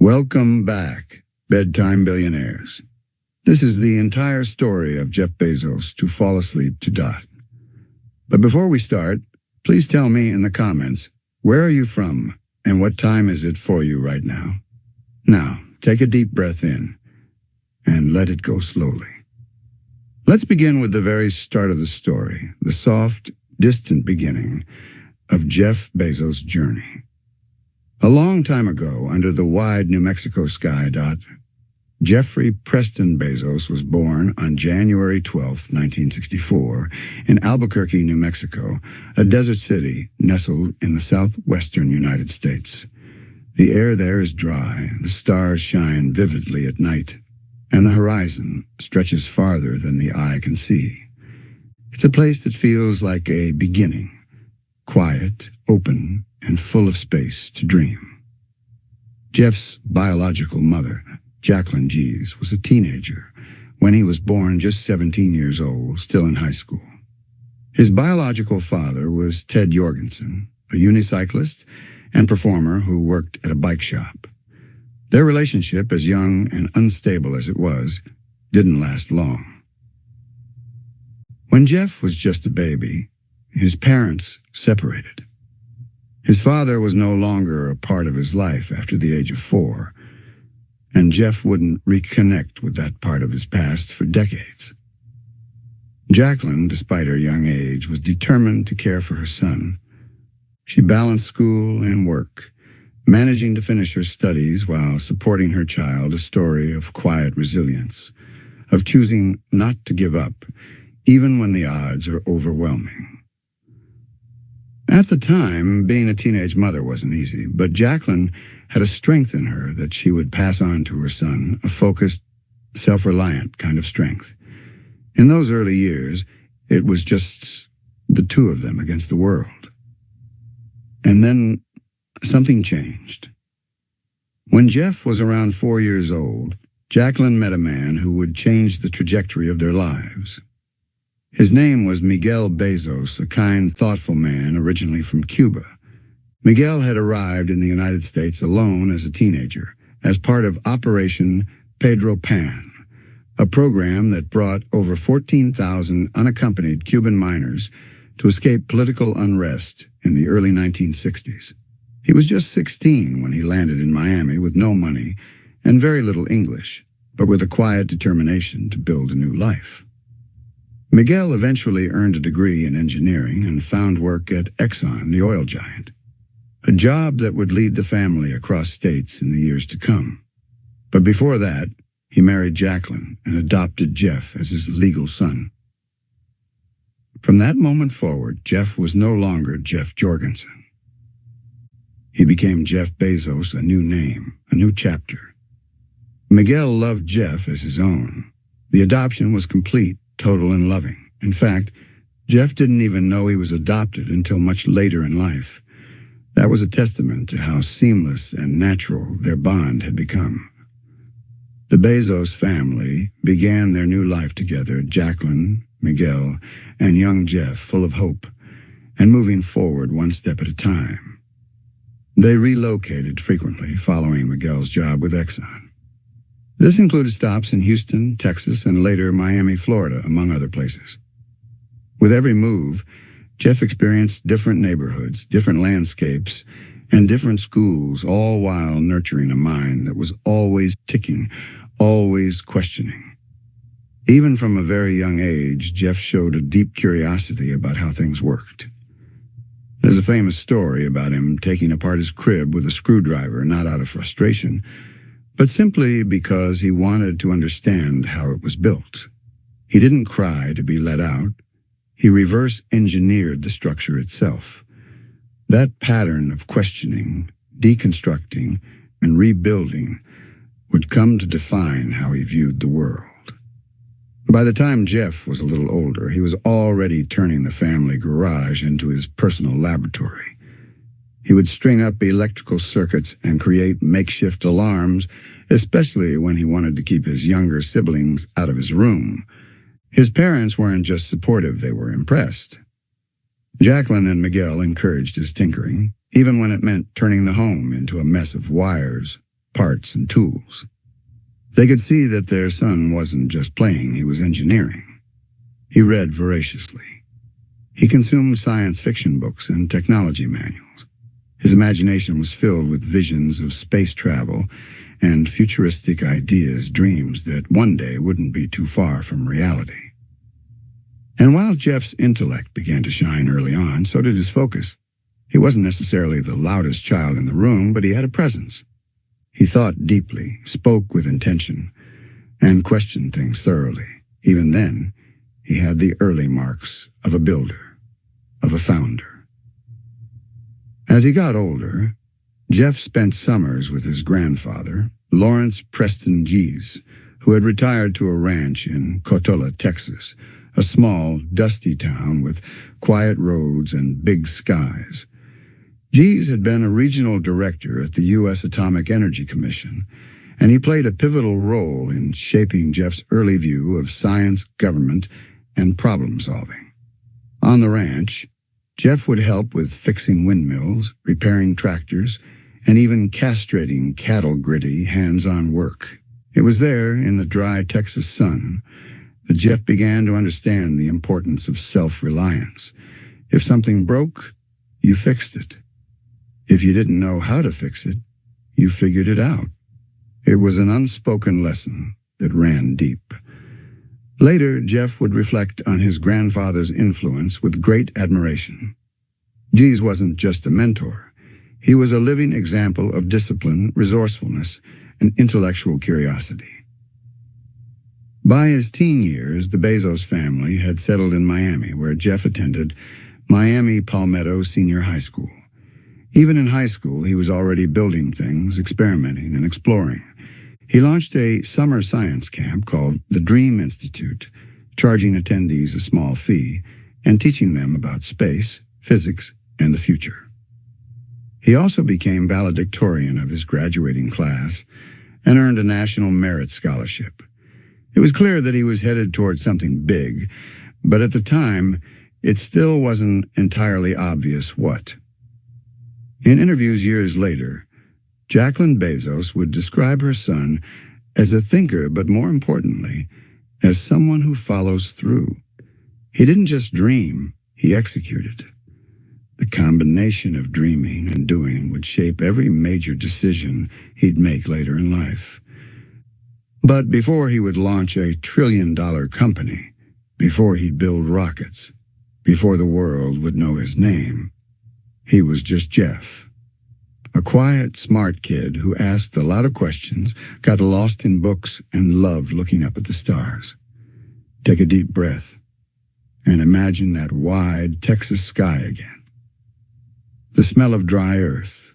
Welcome back, Bedtime Billionaires. This is the entire story of Jeff Bezos to fall asleep to dot. But before we start, please tell me in the comments, where are you from and what time is it for you right now? Now, take a deep breath in and let it go slowly. Let's begin with the very start of the story, the soft, distant beginning of Jeff Bezos' journey. A long time ago, under the wide New Mexico sky, Jeffrey Preston Bezos was born on January 12, 1964, in Albuquerque, New Mexico, a desert city nestled in the southwestern United States. The air there is dry, the stars shine vividly at night, and the horizon stretches farther than the eye can see. It's a place that feels like a beginning, quiet, open, and full of space to dream. Jeff's biological mother, Jacqueline Gies, was a teenager when he was born, just 17 years old, still in high school. His biological father was Ted Jorgensen, a unicyclist and performer who worked at a bike shop. Their relationship, as young and unstable as it was, didn't last long. When Jeff was just a baby, his parents separated. His father was no longer a part of his life after the age of 4, and Jeff wouldn't reconnect with that part of his past for decades. Jacqueline, despite her young age, was determined to care for her son. She balanced school and work, managing to finish her studies while supporting her child, a story of quiet resilience, of choosing not to give up, even when the odds are overwhelming. At the time, being a teenage mother wasn't easy, but Jacqueline had a strength in her that she would pass on to her son, a focused, self-reliant kind of strength. In those early years, it was just the two of them against the world. And then something changed. When Jeff was around 4 years old, Jacqueline met a man who would change the trajectory of their lives. His name was Miguel Bezos, a kind, thoughtful man originally from Cuba. Miguel had arrived in the United States alone as a teenager, as part of Operation Pedro Pan, a program that brought over 14,000 unaccompanied Cuban minors to escape political unrest in the early 1960s. He was just 16 when he landed in Miami with no money and very little English, but with a quiet determination to build a new life. Miguel eventually earned a degree in engineering and found work at Exxon, the oil giant, a job that would lead the family across states in the years to come. But before that, he married Jacqueline and adopted Jeff as his legal son. From that moment forward, Jeff was no longer Jeff Jorgensen. He became Jeff Bezos, a new name, a new chapter. Miguel loved Jeff as his own. The adoption was complete, total, and loving. In fact, Jeff didn't even know he was adopted until much later in life. That was a testament to how seamless and natural their bond had become. The Bezos family began their new life together, Jacqueline, Miguel, and young Jeff, full of hope, and moving forward one step at a time. They relocated frequently following Miguel's job with Exxon. This included stops in Houston, Texas, and later Miami, Florida, among other places. With every move, Jeff experienced different neighborhoods, different landscapes, and different schools, all while nurturing a mind that was always ticking, always questioning. Even from a very young age, Jeff showed a deep curiosity about how things worked. There's a famous story about him taking apart his crib with a screwdriver, not out of frustration, but simply because he wanted to understand how it was built. He didn't cry to be let out. He reverse-engineered the structure itself. That pattern of questioning, deconstructing, and rebuilding would come to define how he viewed the world. By the time Jeff was a little older, he was already turning the family garage into his personal laboratory. He would string up electrical circuits and create makeshift alarms, especially when he wanted to keep his younger siblings out of his room. His parents weren't just supportive, they were impressed. Jacqueline and Miguel encouraged his tinkering, even when it meant turning the home into a mess of wires, parts, and tools. They could see that their son wasn't just playing, he was engineering. He read voraciously. He consumed science fiction books and technology manuals. His imagination was filled with visions of space travel and futuristic ideas, dreams that one day wouldn't be too far from reality. And while Jeff's intellect began to shine early on, so did his focus. He wasn't necessarily the loudest child in the room, but he had a presence. He thought deeply, spoke with intention, and questioned things thoroughly. Even then, he had the early marks of a builder, of a founder. As he got older, Jeff spent summers with his grandfather, Lawrence Preston Gies, who had retired to a ranch in Cotulla, Texas, a small, dusty town with quiet roads and big skies. Gies had been a regional director at the U.S. Atomic Energy Commission, and he played a pivotal role in shaping Jeff's early view of science, government, and problem-solving. On the ranch, Jeff would help with fixing windmills, repairing tractors, and even castrating cattle-gritty, hands-on work. It was there, in the dry Texas sun, that Jeff began to understand the importance of self-reliance. If something broke, you fixed it. If you didn't know how to fix it, you figured it out. It was an unspoken lesson that ran deep. Later, Jeff would reflect on his grandfather's influence with great admiration. Gies wasn't just a mentor. He was a living example of discipline, resourcefulness, and intellectual curiosity. By his teen years, the Bezos family had settled in Miami, where Jeff attended Miami Palmetto Senior High School. Even in high school, he was already building things, experimenting, and exploring. He launched a summer science camp called the Dream Institute, charging attendees a small fee and teaching them about space, physics, and the future. He also became valedictorian of his graduating class and earned a National Merit Scholarship. It was clear that he was headed toward something big, but at the time, it still wasn't entirely obvious what. In interviews years later, Jacqueline Bezos would describe her son as a thinker, but more importantly, as someone who follows through. He didn't just dream, he executed. The combination of dreaming and doing would shape every major decision he'd make later in life. But before he would launch a trillion-dollar company, before he'd build rockets, before the world would know his name, he was just Jeff. A quiet, smart kid who asked a lot of questions, got lost in books, and loved looking up at the stars. Take a deep breath and imagine that wide Texas sky again. The smell of dry earth,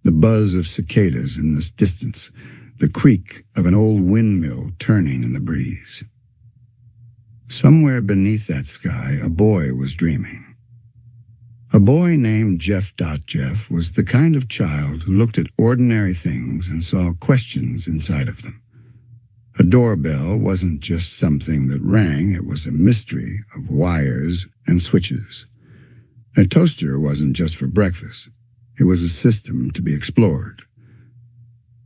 the buzz of cicadas in the distance, the creak of an old windmill turning in the breeze. Somewhere beneath that sky, a boy was dreaming. A boy named Jeff. Jeff was the kind of child who looked at ordinary things and saw questions inside of them. A doorbell wasn't just something that rang, it was a mystery of wires and switches. A toaster wasn't just for breakfast, it was a system to be explored.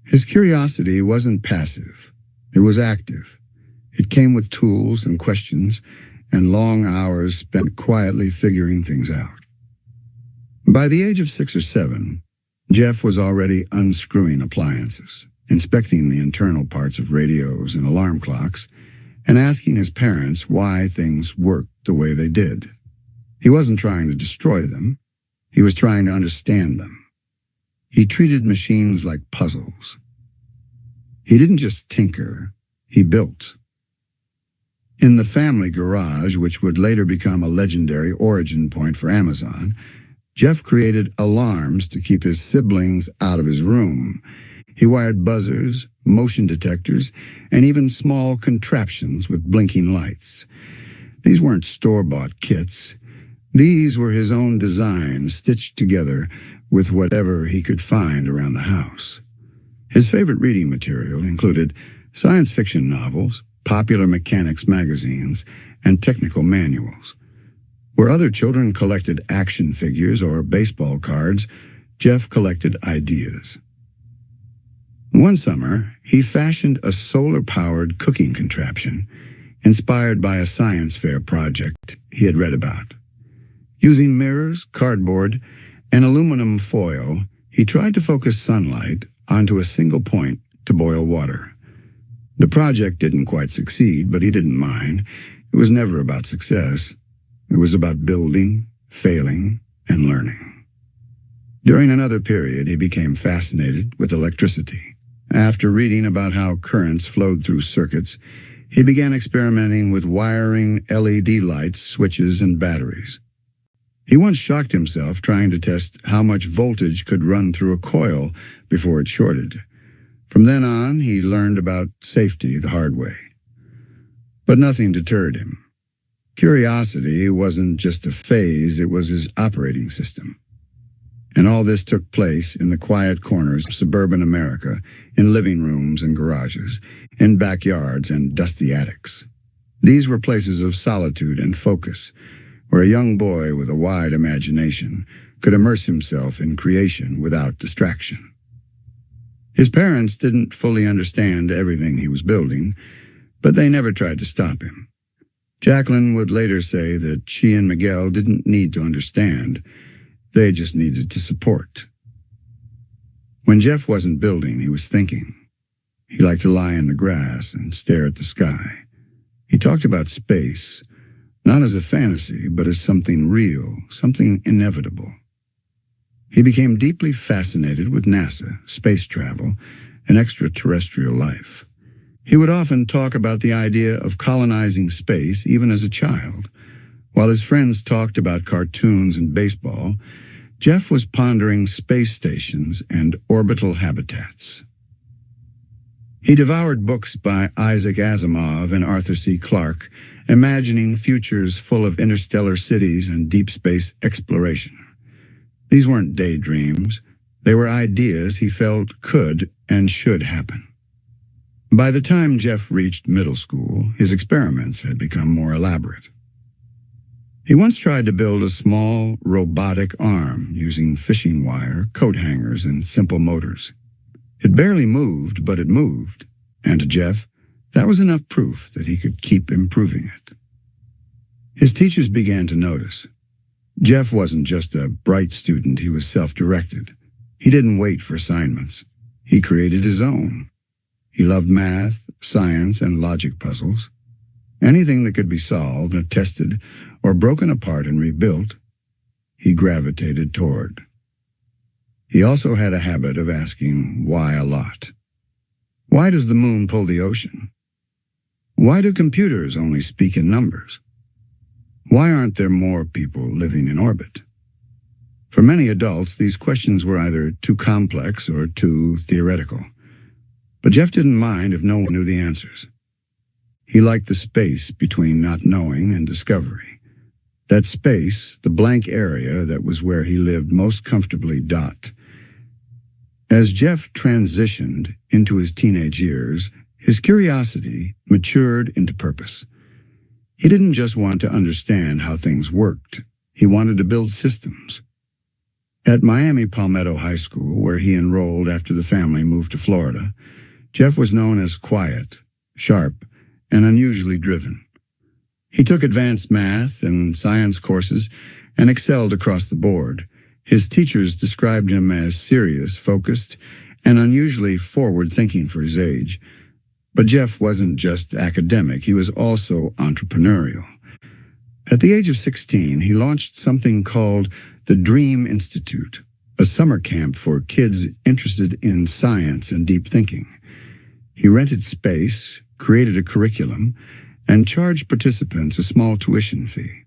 His curiosity wasn't passive, it was active. It came with tools and questions and long hours spent quietly figuring things out. By the age of 6 or 7, Jeff was already unscrewing appliances, inspecting the internal parts of radios and alarm clocks, and asking his parents why things worked the way they did. He wasn't trying to destroy them. He was trying to understand them. He treated machines like puzzles. He didn't just tinker, he built. In the family garage, which would later become a legendary origin point for Amazon, Jeff created alarms to keep his siblings out of his room. He wired buzzers, motion detectors, and even small contraptions with blinking lights. These weren't store-bought kits. These were his own designs stitched together with whatever he could find around the house. His favorite reading material included science fiction novels, popular mechanics magazines, and technical manuals. Where other children collected action figures or baseball cards, Jeff collected ideas. One summer, he fashioned a solar-powered cooking contraption inspired by a science fair project he had read about. Using mirrors, cardboard, and aluminum foil, he tried to focus sunlight onto a single point to boil water. The project didn't quite succeed, but he didn't mind. It was never about success. It was about building, failing, and learning. During another period, he became fascinated with electricity. After reading about how currents flowed through circuits, he began experimenting with wiring LED lights, switches, and batteries. He once shocked himself trying to test how much voltage could run through a coil before it shorted. From then on, he learned about safety the hard way. But nothing deterred him. Curiosity wasn't just a phase, it was his operating system. And all this took place in the quiet corners of suburban America, in living rooms and garages, in backyards and dusty attics. These were places of solitude and focus, where a young boy with a wide imagination could immerse himself in creation without distraction. His parents didn't fully understand everything he was building, but they never tried to stop him. Jacqueline would later say that she and Miguel didn't need to understand, they just needed to support. When Jeff wasn't building, he was thinking. He liked to lie in the grass and stare at the sky. He talked about space, not as a fantasy, but as something real, something inevitable. He became deeply fascinated with NASA, space travel, and extraterrestrial life. He would often talk about the idea of colonizing space even as a child. While his friends talked about cartoons and baseball, Jeff was pondering space stations and orbital habitats. He devoured books by Isaac Asimov and Arthur C. Clarke, imagining futures full of interstellar cities and deep space exploration. These weren't daydreams. They were ideas he felt could and should happen. By the time Jeff reached middle school, his experiments had become more elaborate. He once tried to build a small, robotic arm using fishing wire, coat hangers, and simple motors. It barely moved, but it moved. And to Jeff, that was enough proof that he could keep improving it. His teachers began to notice. Jeff wasn't just a bright student, he was self-directed. He didn't wait for assignments. He created his own. He loved math, science, and logic puzzles. Anything that could be solved, tested, or broken apart and rebuilt, he gravitated toward. He also had a habit of asking why a lot. Why does the moon pull the ocean? Why do computers only speak in numbers? Why aren't there more people living in orbit? For many adults, these questions were either too complex or too theoretical. But Jeff didn't mind if no one knew the answers. He liked the space between not knowing and discovery. That space, the blank area that was where he lived most comfortably. As Jeff transitioned into his teenage years, his curiosity matured into purpose. He didn't just want to understand how things worked. He wanted to build systems. At Miami Palmetto High School, where he enrolled after the family moved to Florida, Jeff was known as quiet, sharp, and unusually driven. He took advanced math and science courses and excelled across the board. His teachers described him as serious, focused, and unusually forward-thinking for his age. But Jeff wasn't just academic, he was also entrepreneurial. At the age of 16, he launched something called the Dream Institute, a summer camp for kids interested in science and deep thinking. He rented space, created a curriculum, and charged participants a small tuition fee.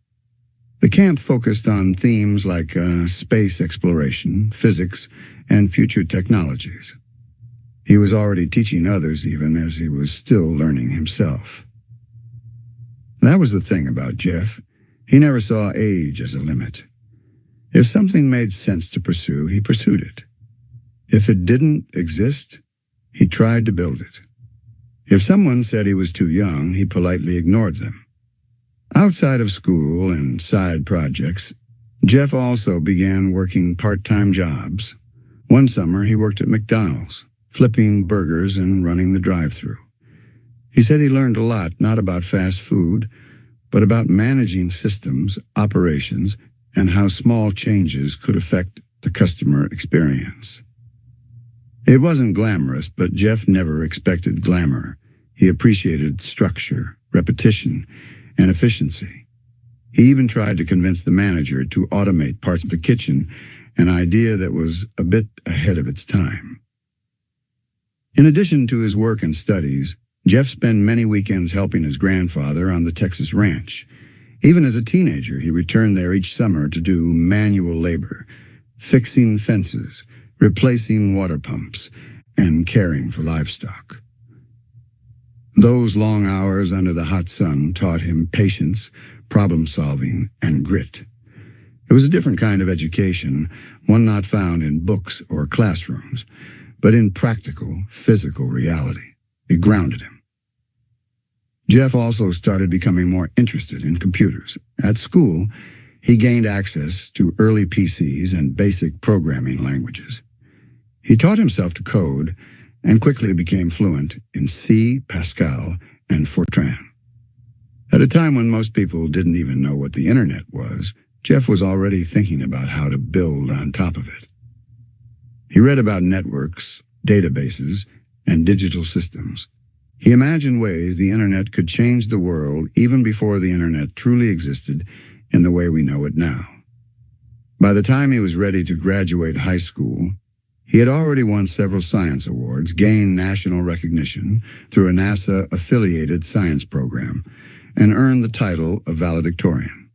The camp focused on themes like space exploration, physics, and future technologies. He was already teaching others even as he was still learning himself. That was the thing about Jeff. He never saw age as a limit. If something made sense to pursue, he pursued it. If it didn't exist, he tried to build it. If someone said he was too young, he politely ignored them. Outside of school and side projects, Jeff also began working part-time jobs. One summer, he worked at McDonald's, flipping burgers and running the drive-thru. He said he learned a lot, not about fast food, but about managing systems, operations, and how small changes could affect the customer experience. It wasn't glamorous, but Jeff never expected glamour. He appreciated structure, repetition, and efficiency. He even tried to convince the manager to automate parts of the kitchen, an idea that was a bit ahead of its time. In addition to his work and studies, Jeff spent many weekends helping his grandfather on the Texas ranch. Even as a teenager, he returned there each summer to do manual labor, fixing fences, replacing water pumps, and caring for livestock. Those long hours under the hot sun taught him patience, problem-solving, and grit. It was a different kind of education, one not found in books or classrooms, but in practical, physical reality. It grounded him. Jeff also started becoming more interested in computers. At school, he gained access to early PCs and basic programming languages. He taught himself to code and quickly became fluent in C, Pascal, and Fortran. At a time when most people didn't even know what the internet was, Jeff was already thinking about how to build on top of it. He read about networks, databases, and digital systems. He imagined ways the internet could change the world even before the internet truly existed in the way we know it now. By the time he was ready to graduate high school, he had already won several science awards, gained national recognition through a NASA-affiliated science program, and earned the title of valedictorian.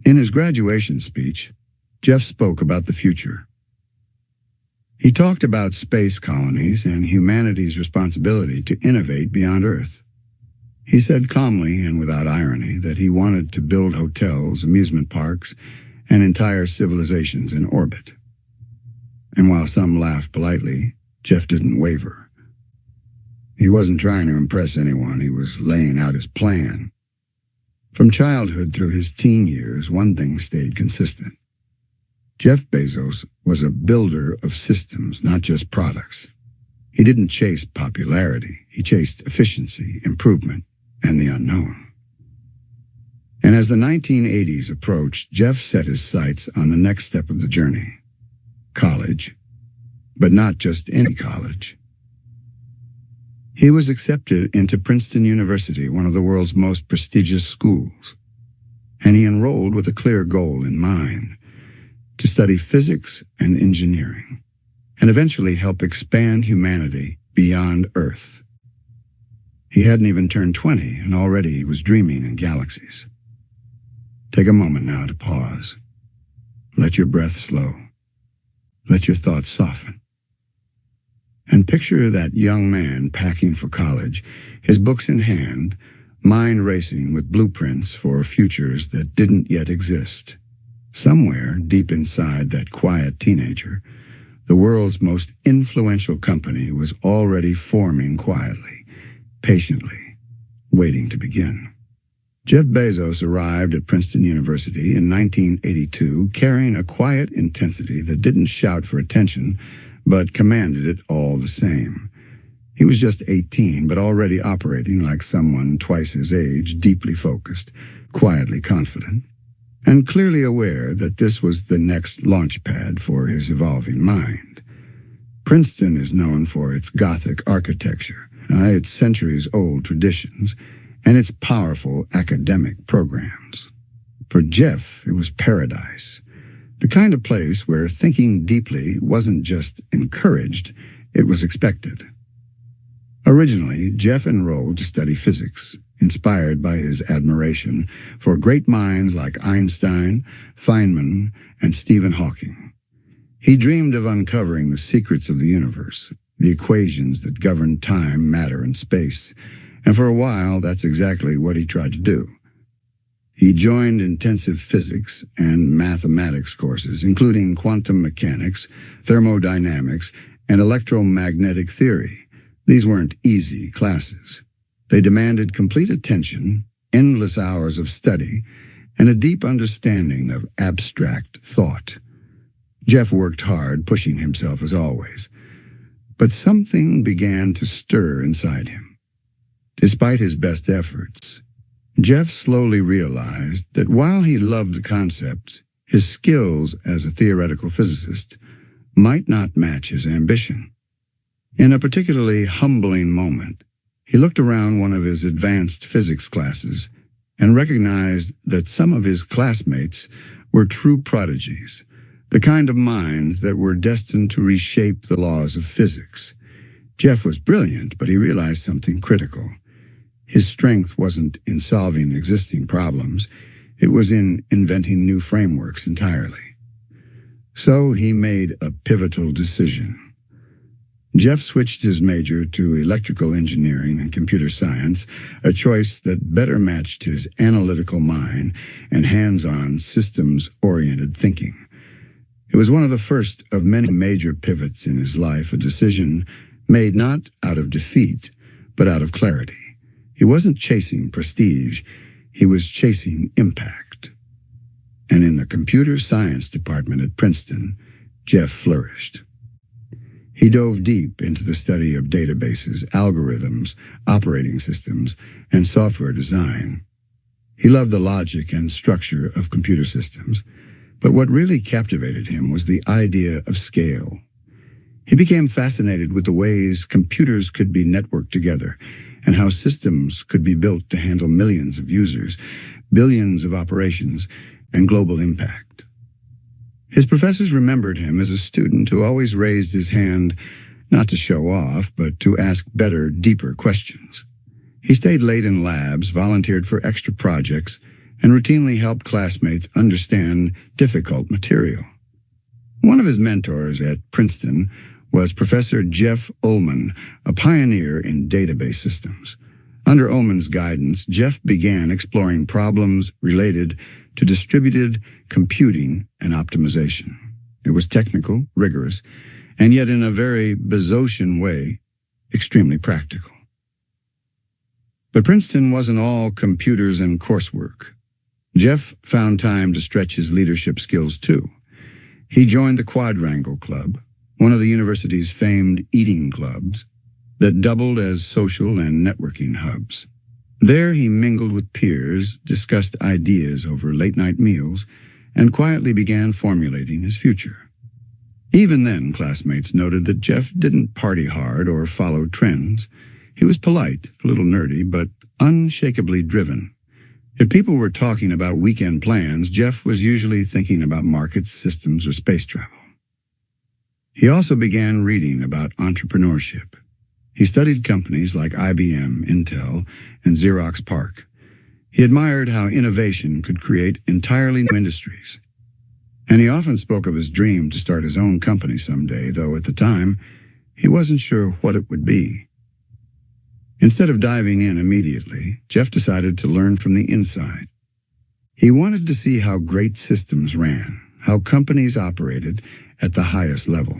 In his graduation speech, Jeff spoke about the future. He talked about space colonies and humanity's responsibility to innovate beyond Earth. He said calmly and without irony that he wanted to build hotels, amusement parks, and entire civilizations in orbit. And while some laughed politely, Jeff didn't waver. He wasn't trying to impress anyone, he was laying out his plan. From childhood through his teen years, one thing stayed consistent. Jeff Bezos was a builder of systems, not just products. He didn't chase popularity, he chased efficiency, improvement, and the unknown. And as the 1980s approached, Jeff set his sights on the next step of the journey. College, but not just any college. He was accepted into Princeton University, one of the world's most prestigious schools, and he enrolled with a clear goal in mind: to study physics and engineering, and eventually help expand humanity beyond Earth. He hadn't even turned 20, and already he was dreaming in galaxies. Take a moment now to pause. Let your breath slow. Let your thoughts soften. And picture that young man packing for college, his books in hand, mind racing with blueprints for futures that didn't yet exist. Somewhere deep inside that quiet teenager, the world's most influential company was already forming quietly, patiently, waiting to begin. Jeff Bezos arrived at Princeton University in 1982, carrying a quiet intensity that didn't shout for attention, but commanded it all the same. He was just 18, but already operating like someone twice his age, deeply focused, quietly confident, and clearly aware that this was the next launch pad for his evolving mind. Princeton is known for its Gothic architecture, its centuries-old traditions, and its powerful academic programs. For Jeff, it was paradise, the kind of place where thinking deeply wasn't just encouraged, it was expected. Originally, Jeff enrolled to study physics, inspired by his admiration for great minds like Einstein, Feynman, and Stephen Hawking. He dreamed of uncovering the secrets of the universe, the equations that govern time, matter, and space, and for a while, that's exactly what he tried to do. He joined intensive physics and mathematics courses, including quantum mechanics, thermodynamics, and electromagnetic theory. These weren't easy classes. They demanded complete attention, endless hours of study, and a deep understanding of abstract thought. Jeff worked hard, pushing himself as always. But something began to stir inside him. Despite his best efforts, Jeff slowly realized that while he loved the concepts, his skills as a theoretical physicist might not match his ambition. In a particularly humbling moment, he looked around one of his advanced physics classes and recognized that some of his classmates were true prodigies, the kind of minds that were destined to reshape the laws of physics. Jeff was brilliant, but he realized something critical. His strength wasn't in solving existing problems. It was in inventing new frameworks entirely. So he made a pivotal decision. Jeff switched his major to electrical engineering and computer science, a choice that better matched his analytical mind and hands-on, systems-oriented thinking. It was one of the first of many major pivots in his life, a decision made not out of defeat, but out of clarity. He wasn't chasing prestige, he was chasing impact. And in the computer science department at Princeton, Jeff flourished. He dove deep into the study of databases, algorithms, operating systems, and software design. He loved the logic and structure of computer systems, but what really captivated him was the idea of scale. He became fascinated with the ways computers could be networked together and how systems could be built to handle millions of users, billions of operations, and global impact. His professors remembered him as a student who always raised his hand not to show off, but to ask better, deeper questions. He stayed late in labs, volunteered for extra projects, and routinely helped classmates understand difficult material. One of his mentors at Princeton was Professor Jeff Ullman, a pioneer in database systems. Under Ullman's guidance, Jeff began exploring problems related to distributed computing and optimization. It was technical, rigorous, and yet in a very Bezosian way, extremely practical. But Princeton wasn't all computers and coursework. Jeff found time to stretch his leadership skills too. He joined the Quadrangle Club, one of the university's famed eating clubs that doubled as social and networking hubs. There he mingled with peers, discussed ideas over late-night meals, and quietly began formulating his future. Even then, classmates noted that Jeff didn't party hard or follow trends. He was polite, a little nerdy, but unshakably driven. If people were talking about weekend plans, Jeff was usually thinking about markets, systems, or space travel. He also began reading about entrepreneurship. He studied companies like IBM, Intel, and Xerox PARC. He admired how innovation could create entirely new industries. And he often spoke of his dream to start his own company someday, though at the time, he wasn't sure what it would be. Instead of diving in immediately, Jeff decided to learn from the inside. He wanted to see how great systems ran, how companies operated at the highest level.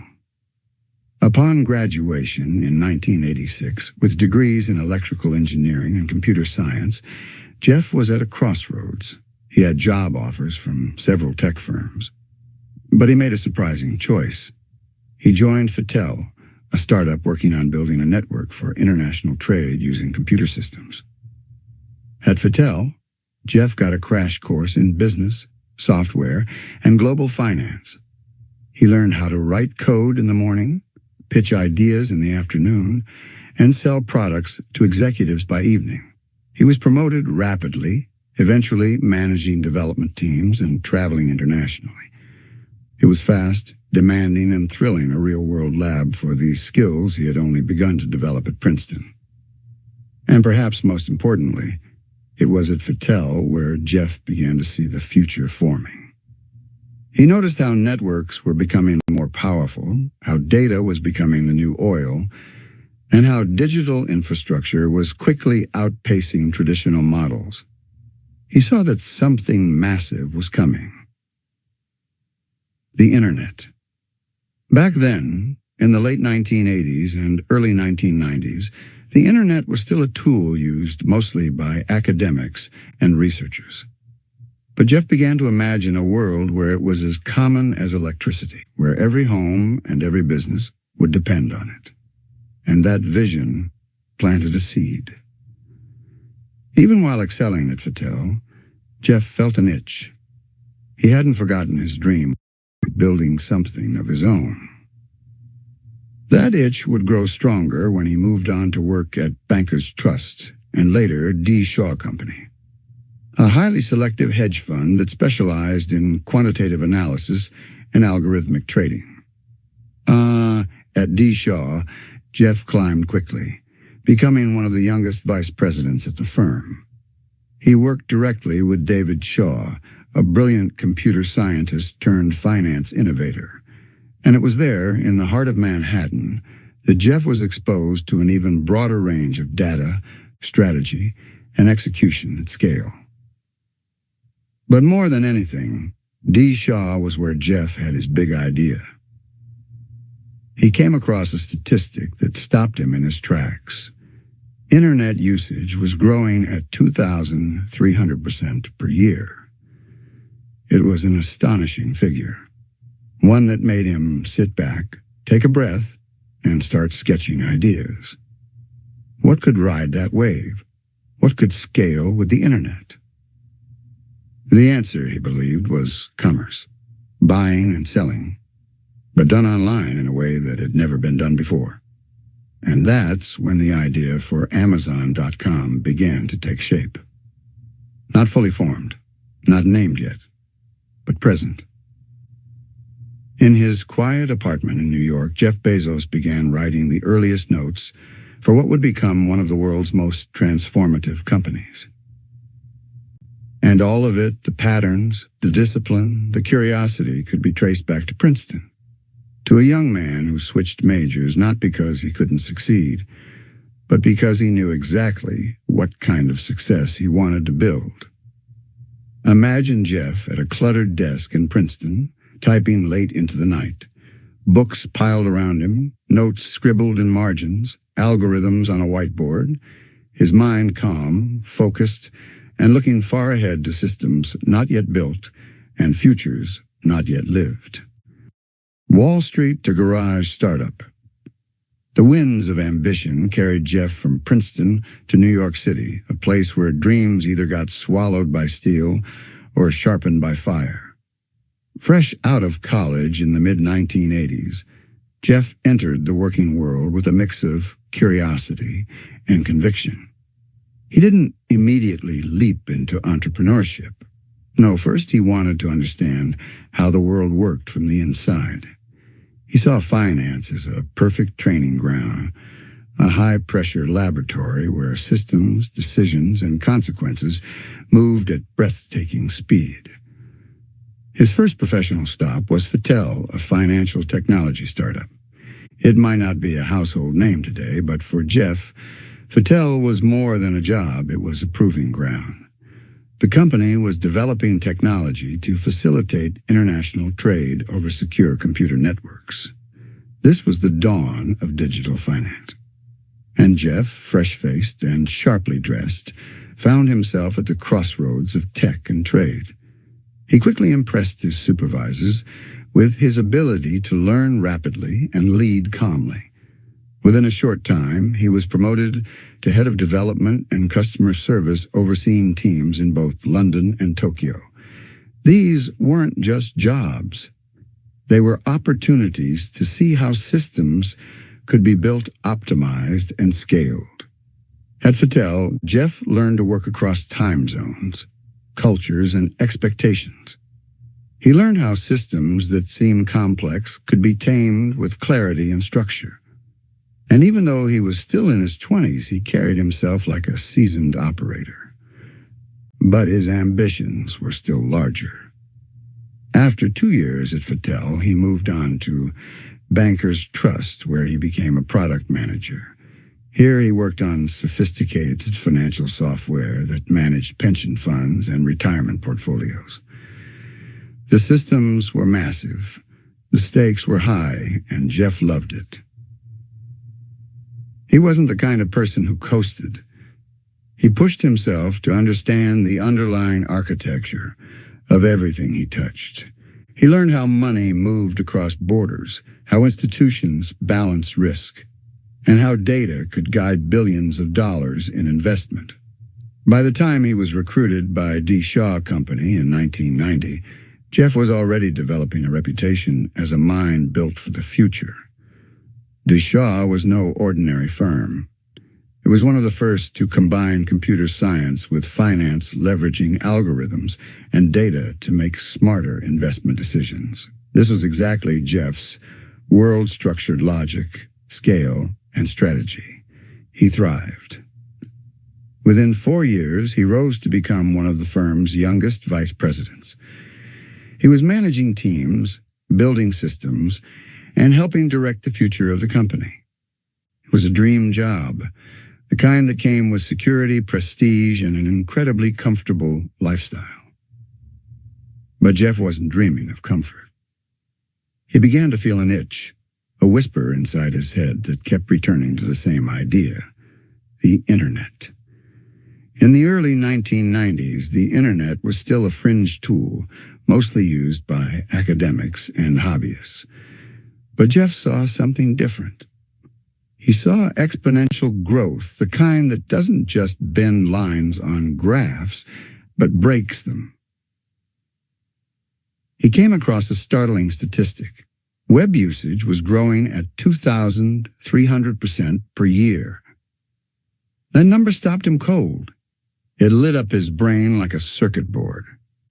Upon graduation in 1986, with degrees in electrical engineering and computer science, Jeff was at a crossroads. He had job offers from several tech firms. But he made a surprising choice. He joined Fattel, a startup working on building a network for international trade using computer systems. At Fattel, Jeff got a crash course in business, software, and global finance. He learned how to write code in the morning, pitch ideas in the afternoon, and sell products to executives by evening. He was promoted rapidly, eventually managing development teams and traveling internationally. It was fast, demanding, and thrilling, a real-world lab for the skills he had only begun to develop at Princeton. And perhaps most importantly, it was at Fattel where Jeff began to see the future forming. He noticed how networks were becoming more powerful, how data was becoming the new oil, and how digital infrastructure was quickly outpacing traditional models. He saw that something massive was coming. The Internet. Back then, in the late 1980s and early 1990s, the Internet was still a tool used mostly by academics and researchers. But Jeff began to imagine a world where it was as common as electricity, where every home and every business would depend on it. and that vision planted a seed. Even while excelling at Fattel, Jeff felt an itch. He hadn't forgotten his dream of building something of his own. That itch would grow stronger when he moved on to work at Bankers Trust and later D. Shaw Company, a highly selective hedge fund that specialized in quantitative analysis and algorithmic trading. At D. Shaw, Jeff climbed quickly, becoming one of the youngest vice presidents at the firm. He worked directly with David Shaw, a brilliant computer scientist turned finance innovator. And it was there, in the heart of Manhattan, that Jeff was exposed to an even broader range of data, strategy, and execution at scale. But more than anything, D. Shaw was where Jeff had his big idea. He came across a statistic that stopped him in his tracks. Internet usage was growing at 2,300% per year. It was an astonishing figure, one that made him sit back, take a breath, and start sketching ideas. What could ride that wave? What could scale with the internet? The answer, he believed, was commerce, buying and selling, but done online in a way that had never been done before. And that's when the idea for Amazon.com began to take shape. Not fully formed, not named yet, but present. In his quiet apartment in New York, Jeff Bezos began writing the earliest notes for what would become one of the world's most transformative companies. And all of it, the patterns, the discipline, the curiosity, could be traced back to Princeton, to a young man who switched majors not because he couldn't succeed, but because he knew exactly what kind of success he wanted to build. Imagine Jeff at a cluttered desk in Princeton, typing late into the night, books piled around him, notes scribbled in margins, algorithms on a whiteboard, his mind calm, focused, and looking far ahead to systems not yet built and futures not yet lived. Wall Street to garage startup. The winds of ambition carried Jeff from Princeton to New York City, a place where dreams either got swallowed by steel or sharpened by fire. Fresh out of college in the mid-1980s, Jeff entered the working world with a mix of curiosity and conviction. He didn't immediately leap into entrepreneurship. No, first he wanted to understand how the world worked from the inside. He saw finance as a perfect training ground, a high-pressure laboratory where systems, decisions, and consequences moved at breathtaking speed. His first professional stop was Fattel, a financial technology startup. It might not be a household name today, but for Jeff, Fattel was more than a job, it was a proving ground. The company was developing technology to facilitate international trade over secure computer networks. This was the dawn of digital finance. And Jeff, fresh-faced and sharply dressed, found himself at the crossroads of tech and trade. He quickly impressed his supervisors with his ability to learn rapidly and lead calmly. Within a short time, he was promoted to head of development and customer service, overseeing teams in both London and Tokyo. These weren't just jobs. They were opportunities to see how systems could be built, optimized, and scaled. At Fattel, Jeff learned to work across time zones, cultures, and expectations. He learned how systems that seemed complex could be tamed with clarity and structure. And even though he was still in his 20s, he carried himself like a seasoned operator. But his ambitions were still larger. After 2 years at Fattel, he moved on to Bankers Trust, where he became a product manager. Here he worked on sophisticated financial software that managed pension funds and retirement portfolios. The systems were massive, the stakes were high, and Jeff loved it. He wasn't the kind of person who coasted. He pushed himself to understand the underlying architecture of everything he touched. He learned how money moved across borders, how institutions balanced risk, and how data could guide billions of dollars in investment. By the time he was recruited by D. Shaw Company in 1990, Jeff was already developing a reputation as a mind built for the future. D. Shaw was no ordinary firm. It was one of the first to combine computer science with finance, leveraging algorithms and data to make smarter investment decisions. This was exactly Jeff's world-structured logic, scale, and strategy. He thrived. Within 4 years, he rose to become one of the firm's youngest vice presidents. He was managing teams, building systems, and helping direct the future of the company. It was a dream job, the kind that came with security, prestige, and an incredibly comfortable lifestyle. But Jeff wasn't dreaming of comfort. He began to feel an itch, a whisper inside his head that kept returning to the same idea, the Internet. In the early 1990s, the Internet was still a fringe tool, mostly used by academics and hobbyists. But Jeff saw something different. He saw exponential growth, the kind that doesn't just bend lines on graphs, but breaks them. He came across a startling statistic. Web usage was growing at 2,300% per year. That number stopped him cold. It lit up his brain like a circuit board.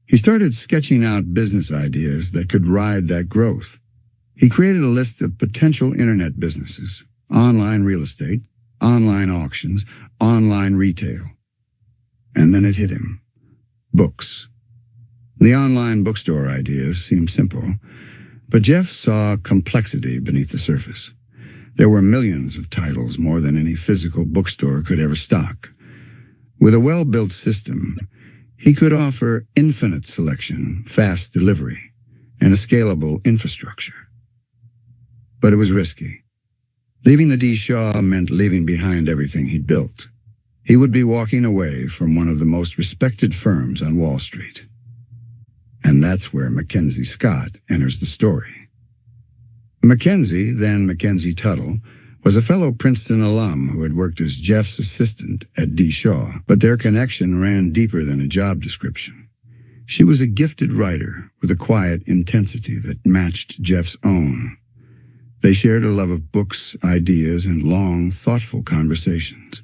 He started sketching out business ideas that could ride that growth. He created a list of potential Internet businesses: online real estate, online auctions, online retail. And then it hit him. Books. The online bookstore idea seemed simple, but Jeff saw complexity beneath the surface. There were millions of titles, more than any physical bookstore could ever stock. With a well-built system, he could offer infinite selection, fast delivery, and a scalable infrastructure. But it was risky. Leaving the D. Shaw meant leaving behind everything he'd built. He would be walking away from one of the most respected firms on Wall Street. And that's where Mackenzie Scott enters the story. Mackenzie, then Mackenzie Tuttle, was a fellow Princeton alum who had worked as Jeff's assistant at D. Shaw, but their connection ran deeper than a job description. She was a gifted writer with a quiet intensity that matched Jeff's own. They shared a love of books, ideas, and long, thoughtful conversations.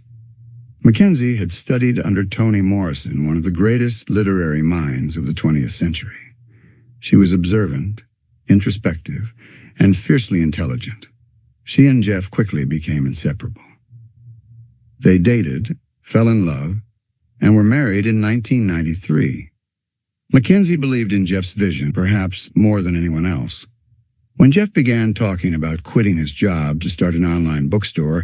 Mackenzie had studied under Toni Morrison, one of the greatest literary minds of the 20th century. She was observant, introspective, and fiercely intelligent. She and Jeff quickly became inseparable. They dated, fell in love, and were married in 1993. Mackenzie believed in Jeff's vision, perhaps more than anyone else. When Jeff began talking about quitting his job to start an online bookstore,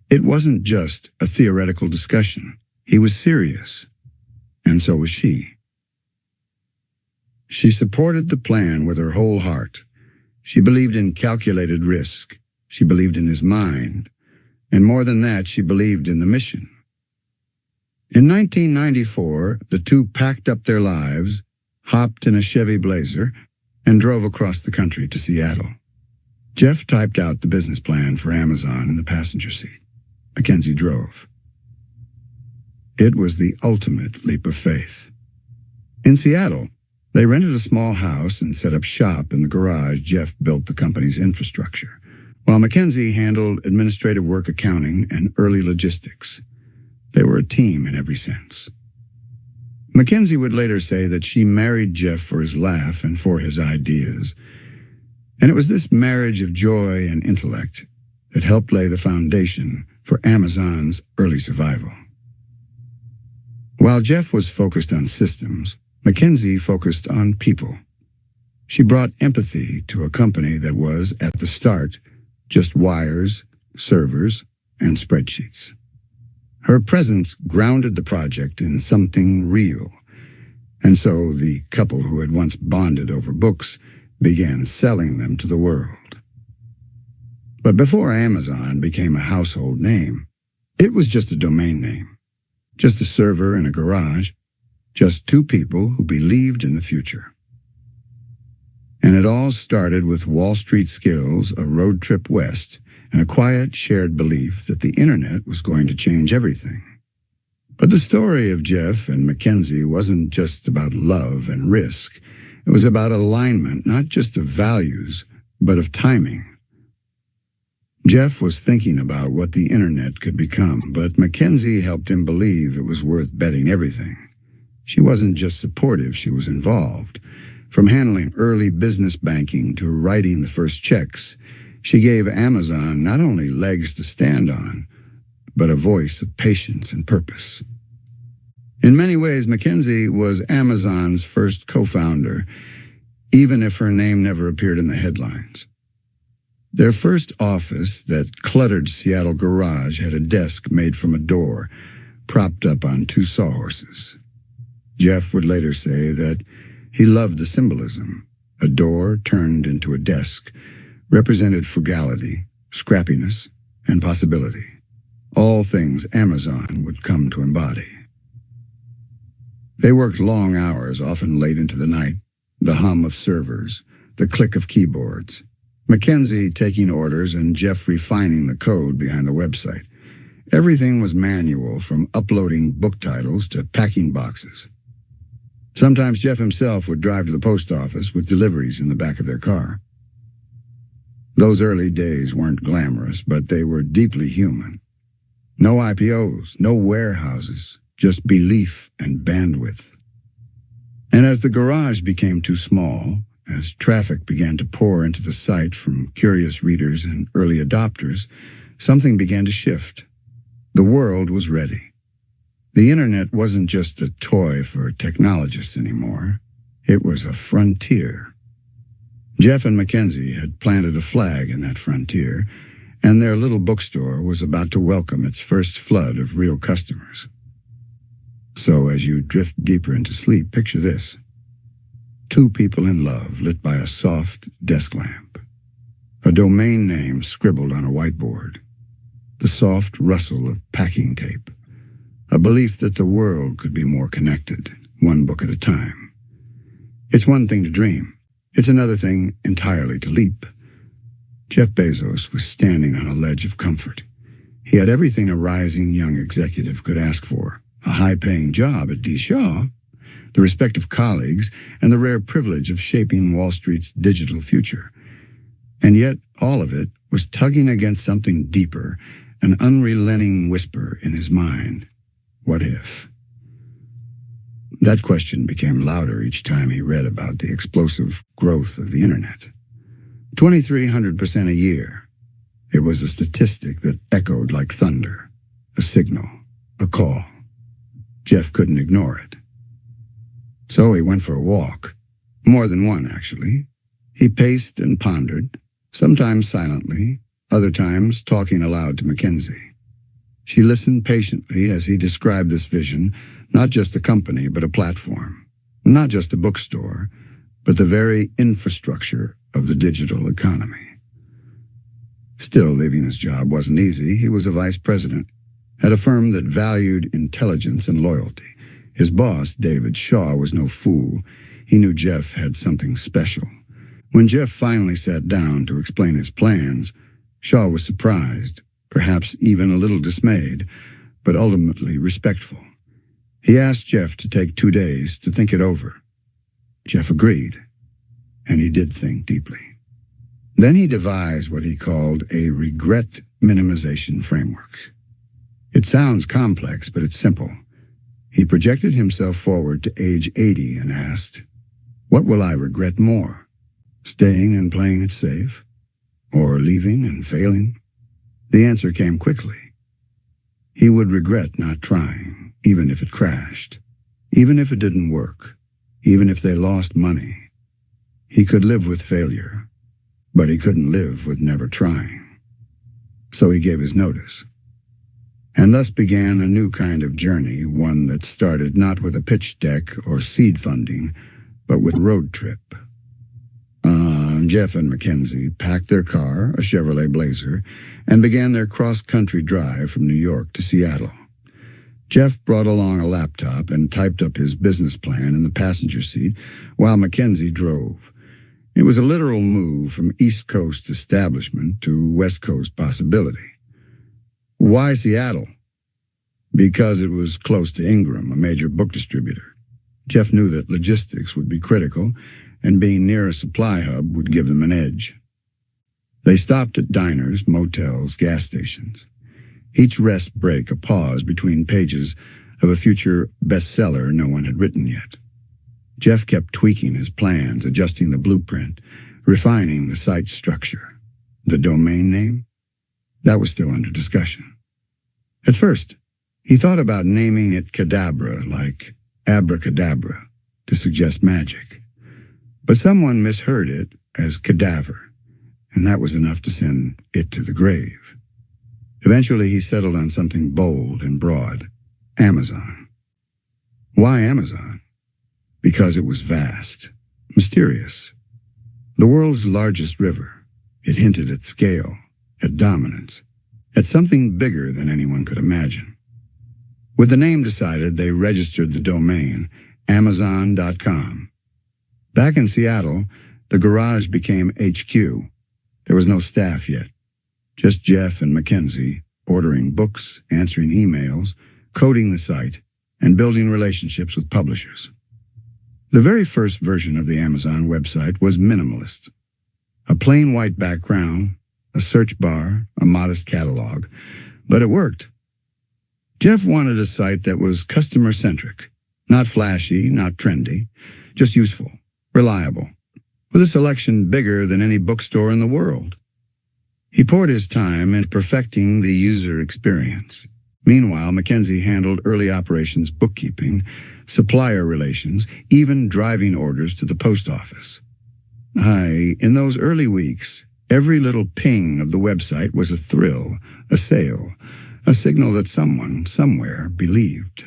it wasn't just a theoretical discussion. He was serious, and so was she. She supported the plan with her whole heart. She believed in calculated risk. She believed in his mind. And more than that, she believed in the mission. In 1994, the two packed up their lives, hopped in a Chevy Blazer, and drove across the country to Seattle. Jeff typed out the business plan for Amazon in the passenger seat. Mackenzie drove. It was the ultimate leap of faith. In Seattle, they rented a small house and set up shop in the garage. Jeff built the company's infrastructure, while Mackenzie handled administrative work, accounting, and early logistics. They were a team in every sense. Mackenzie would later say that she married Jeff for his laugh and for his ideas. And it was this marriage of joy and intellect that helped lay the foundation for Amazon's early survival. While Jeff was focused on systems, Mackenzie focused on people. She brought empathy to a company that was, at the start, just wires, servers, and spreadsheets. Her presence grounded the project in something real, and so the couple who had once bonded over books began selling them to the world. But before Amazon became a household name, it was just a domain name, just a server in a garage, just two people who believed in the future. And it all started with Wall Street skills, a road trip west, and a quiet, shared belief that the internet was going to change everything. But the story of Jeff and Mackenzie wasn't just about love and risk. It was about alignment, not just of values, but of timing. Jeff was thinking about what the internet could become, but Mackenzie helped him believe it was worth betting everything. She wasn't just supportive, she was involved. From handling early business banking to writing the first checks, she gave Amazon not only legs to stand on, but a voice of patience and purpose. In many ways, Mackenzie was Amazon's first co-founder, even if her name never appeared in the headlines. Their first office, that cluttered Seattle garage, had a desk made from a door, propped up on two sawhorses. Jeff would later say that he loved the symbolism. A door turned into a desk represented frugality, scrappiness, and possibility, all things Amazon would come to embody. They worked long hours, often late into the night, the hum of servers, the click of keyboards, Mackenzie taking orders and Jeff refining the code behind the website. Everything was manual, from uploading book titles to packing boxes. Sometimes Jeff himself would drive to the post office with deliveries in the back of their car. Those early days weren't glamorous, but they were deeply human. No IPOs, no warehouses, just belief and bandwidth. And as the garage became too small, as traffic began to pour into the site from curious readers and early adopters, something began to shift. The world was ready. The internet wasn't just a toy for technologists anymore. It was a frontier. Jeff and Mackenzie had planted a flag in that frontier, and their little bookstore was about to welcome its first flood of real customers. So as you drift deeper into sleep, picture this. Two people in love, lit by a soft desk lamp. A domain name scribbled on a whiteboard. The soft rustle of packing tape. A belief that the world could be more connected, one book at a time. It's one thing to dream. It's another thing entirely to leap. Jeff Bezos was standing on a ledge of comfort. He had everything a rising young executive could ask for. A high-paying job at D. Shaw, the respect of colleagues, and the rare privilege of shaping Wall Street's digital future. And yet, all of it was tugging against something deeper, an unrelenting whisper in his mind. What if? That question became louder each time he read about the explosive growth of the internet. 2,300% a year. It was a statistic that echoed like thunder, a signal, a call. Jeff couldn't ignore it. So he went for a walk. More than one, actually. He paced and pondered, sometimes silently, other times talking aloud to Mackenzie. She listened patiently as he described this vision, not just a company, but a platform. Not just a bookstore, but the very infrastructure of the digital economy. Still, leaving his job wasn't easy. He was a vice president at a firm that valued intelligence and loyalty. His boss, David Shaw, was no fool. He knew Jeff had something special. When Jeff finally sat down to explain his plans, Shaw was surprised, perhaps even a little dismayed, but ultimately respectful. He asked Jeff to take 2 days to think it over. Jeff agreed, and he did think deeply. Then he devised what he called a regret minimization framework. It sounds complex, but it's simple. He projected himself forward to age 80 and asked, what will I regret more? Staying and playing it safe? Or leaving and failing? The answer came quickly. He would regret not trying, even if it crashed, even if it didn't work, even if they lost money. He could live with failure, but he couldn't live with never trying. So he gave his notice. And thus began a new kind of journey, one that started not with a pitch deck or seed funding, but with a road trip. Jeff and Mackenzie packed their car, a Chevrolet Blazer, and began their cross-country drive from New York to Seattle. Jeff brought along a laptop and typed up his business plan in the passenger seat while Mackenzie drove. It was a literal move from East Coast establishment to West Coast possibility. Why Seattle? Because it was close to Ingram, a major book distributor. Jeff knew that logistics would be critical, and being near a supply hub would give them an edge. They stopped at diners, motels, gas stations. Each rest break a pause between pages of a future bestseller no one had written yet. Jeff kept tweaking his plans, adjusting the blueprint, refining the site structure. The domain name? That was still under discussion. At first, he thought about naming it Cadabra, like abracadabra, to suggest magic. But someone misheard it as cadaver, and that was enough to send it to the grave. Eventually, he settled on something bold and broad: Amazon. Why Amazon? Because it was vast, mysterious. The world's largest river. It hinted at scale, at dominance, at something bigger than anyone could imagine. With the name decided, they registered the domain, Amazon.com. Back in Seattle, the garage became HQ. There was no staff yet. Just Jeff and Mackenzie, ordering books, answering emails, coding the site, and building relationships with publishers. The very first version of the Amazon website was minimalist. A plain white background, a search bar, a modest catalog. But it worked. Jeff wanted a site that was customer-centric, not flashy, not trendy, just useful, reliable, with a selection bigger than any bookstore in the world. He poured his time into perfecting the user experience. Meanwhile, Mackenzie handled early operations bookkeeping, supplier relations, even driving orders to the post office. In those early weeks, every little ping of the website was a thrill, a sale, a signal that someone, somewhere, believed.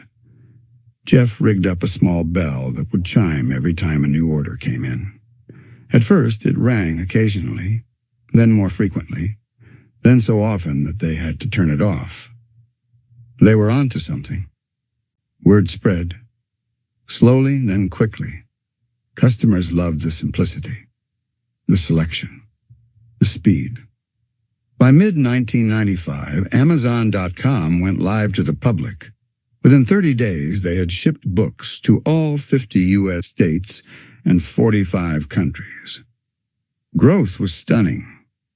Jeff rigged up a small bell that would chime every time a new order came in. At first, it rang occasionally, then more frequently, then so often that they had to turn it off. They were onto something. Word spread. Slowly, then quickly. Customers loved the simplicity, the selection, the speed. By mid-1995, Amazon.com went live to the public. Within 30 days, they had shipped books to all 50 U.S. states and 45 countries. Growth was stunning.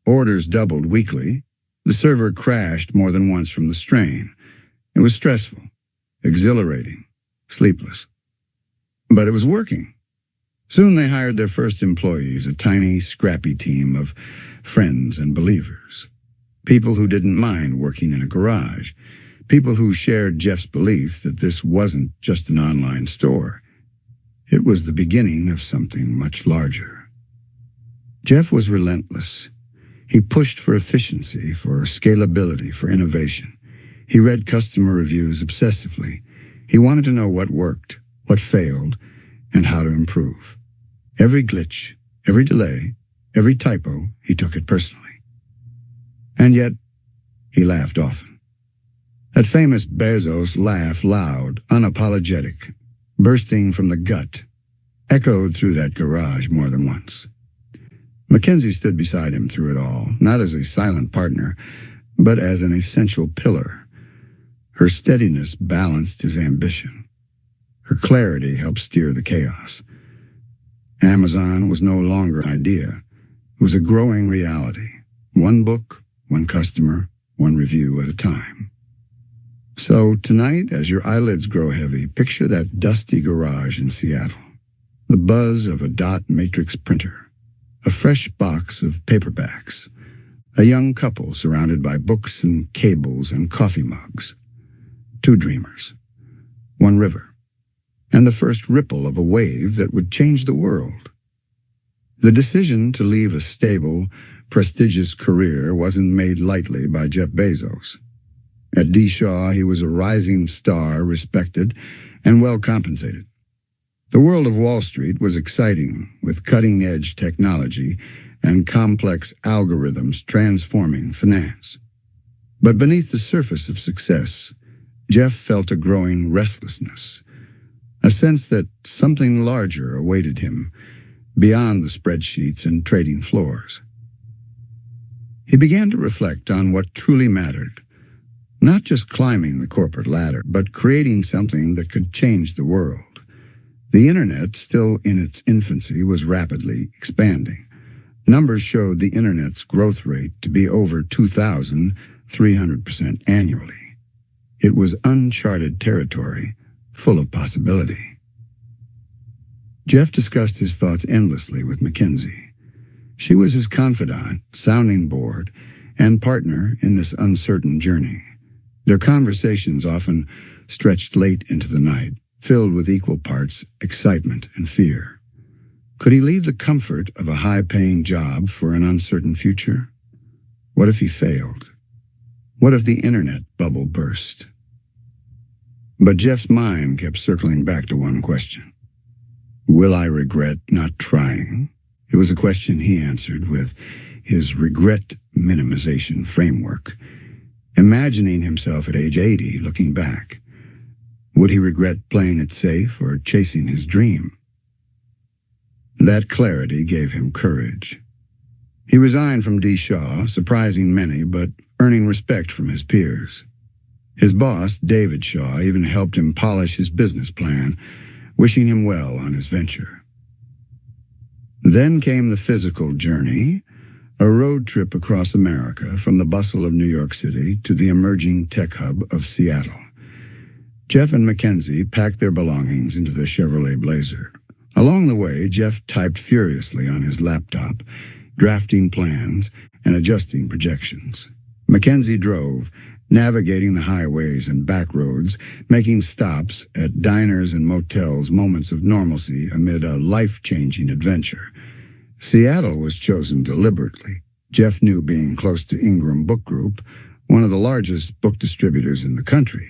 Orders doubled weekly. The server crashed more than once from the strain. It was stressful, exhilarating, sleepless. But it was working. Soon they hired their first employees, a tiny, scrappy team of friends and believers. People who didn't mind working in a garage. People who shared Jeff's belief that this wasn't just an online store. It was the beginning of something much larger. Jeff was relentless. He pushed for efficiency, for scalability, for innovation. He read customer reviews obsessively. He wanted to know what worked, what failed, and how to improve. Every glitch, every delay, every typo, he took it personally. And yet, he laughed often. That famous Bezos laugh, loud, unapologetic, bursting from the gut, echoed through that garage more than once. Mackenzie stood beside him through it all, not as a silent partner, but as an essential pillar. Her steadiness balanced his ambition. Her clarity helped steer the chaos. Amazon was no longer an idea. It was a growing reality. One book, one customer, one review at a time. So tonight, as your eyelids grow heavy, picture that dusty garage in Seattle. The buzz of a dot matrix printer. A fresh box of paperbacks. A young couple surrounded by books and cables and coffee mugs. Two dreamers. One river. And the first ripple of a wave that would change the world. The decision to leave a stable, prestigious career wasn't made lightly by Jeff Bezos. At D. Shaw, he was a rising star, respected, and well compensated. The world of Wall Street was exciting, with cutting-edge technology and complex algorithms transforming finance. But beneath the surface of success, Jeff felt a growing restlessness, a sense that something larger awaited him, beyond the spreadsheets and trading floors. He began to reflect on what truly mattered, not just climbing the corporate ladder, but creating something that could change the world. The internet, still in its infancy, was rapidly expanding. Numbers showed the internet's growth rate to be over 2,300% annually. It was uncharted territory, full of possibility. Jeff discussed his thoughts endlessly with Mackenzie. She was his confidant, sounding board, and partner in this uncertain journey. Their conversations often stretched late into the night, filled with equal parts excitement and fear. Could he leave the comfort of a high-paying job for an uncertain future? What if he failed? What if the internet bubble burst? But Jeff's mind kept circling back to one question. Will I regret not trying? It was a question he answered with his regret minimization framework, imagining himself at age 80 looking back. Would he regret playing it safe or chasing his dream? That clarity gave him courage. He resigned from D. Shaw, surprising many but earning respect from his peers. His boss, David Shaw, even helped him polish his business plan, wishing him well on his venture. Then came the physical journey, a road trip across America from the bustle of New York City to the emerging tech hub of Seattle. Jeff and Mackenzie packed their belongings into the Chevrolet Blazer. Along the way, Jeff typed furiously on his laptop, drafting plans and adjusting projections. Mackenzie drove, navigating the highways and back roads, making stops at diners and motels, moments of normalcy amid a life-changing adventure. Seattle was chosen deliberately. Jeff knew being close to Ingram Book Group, one of the largest book distributors in the country,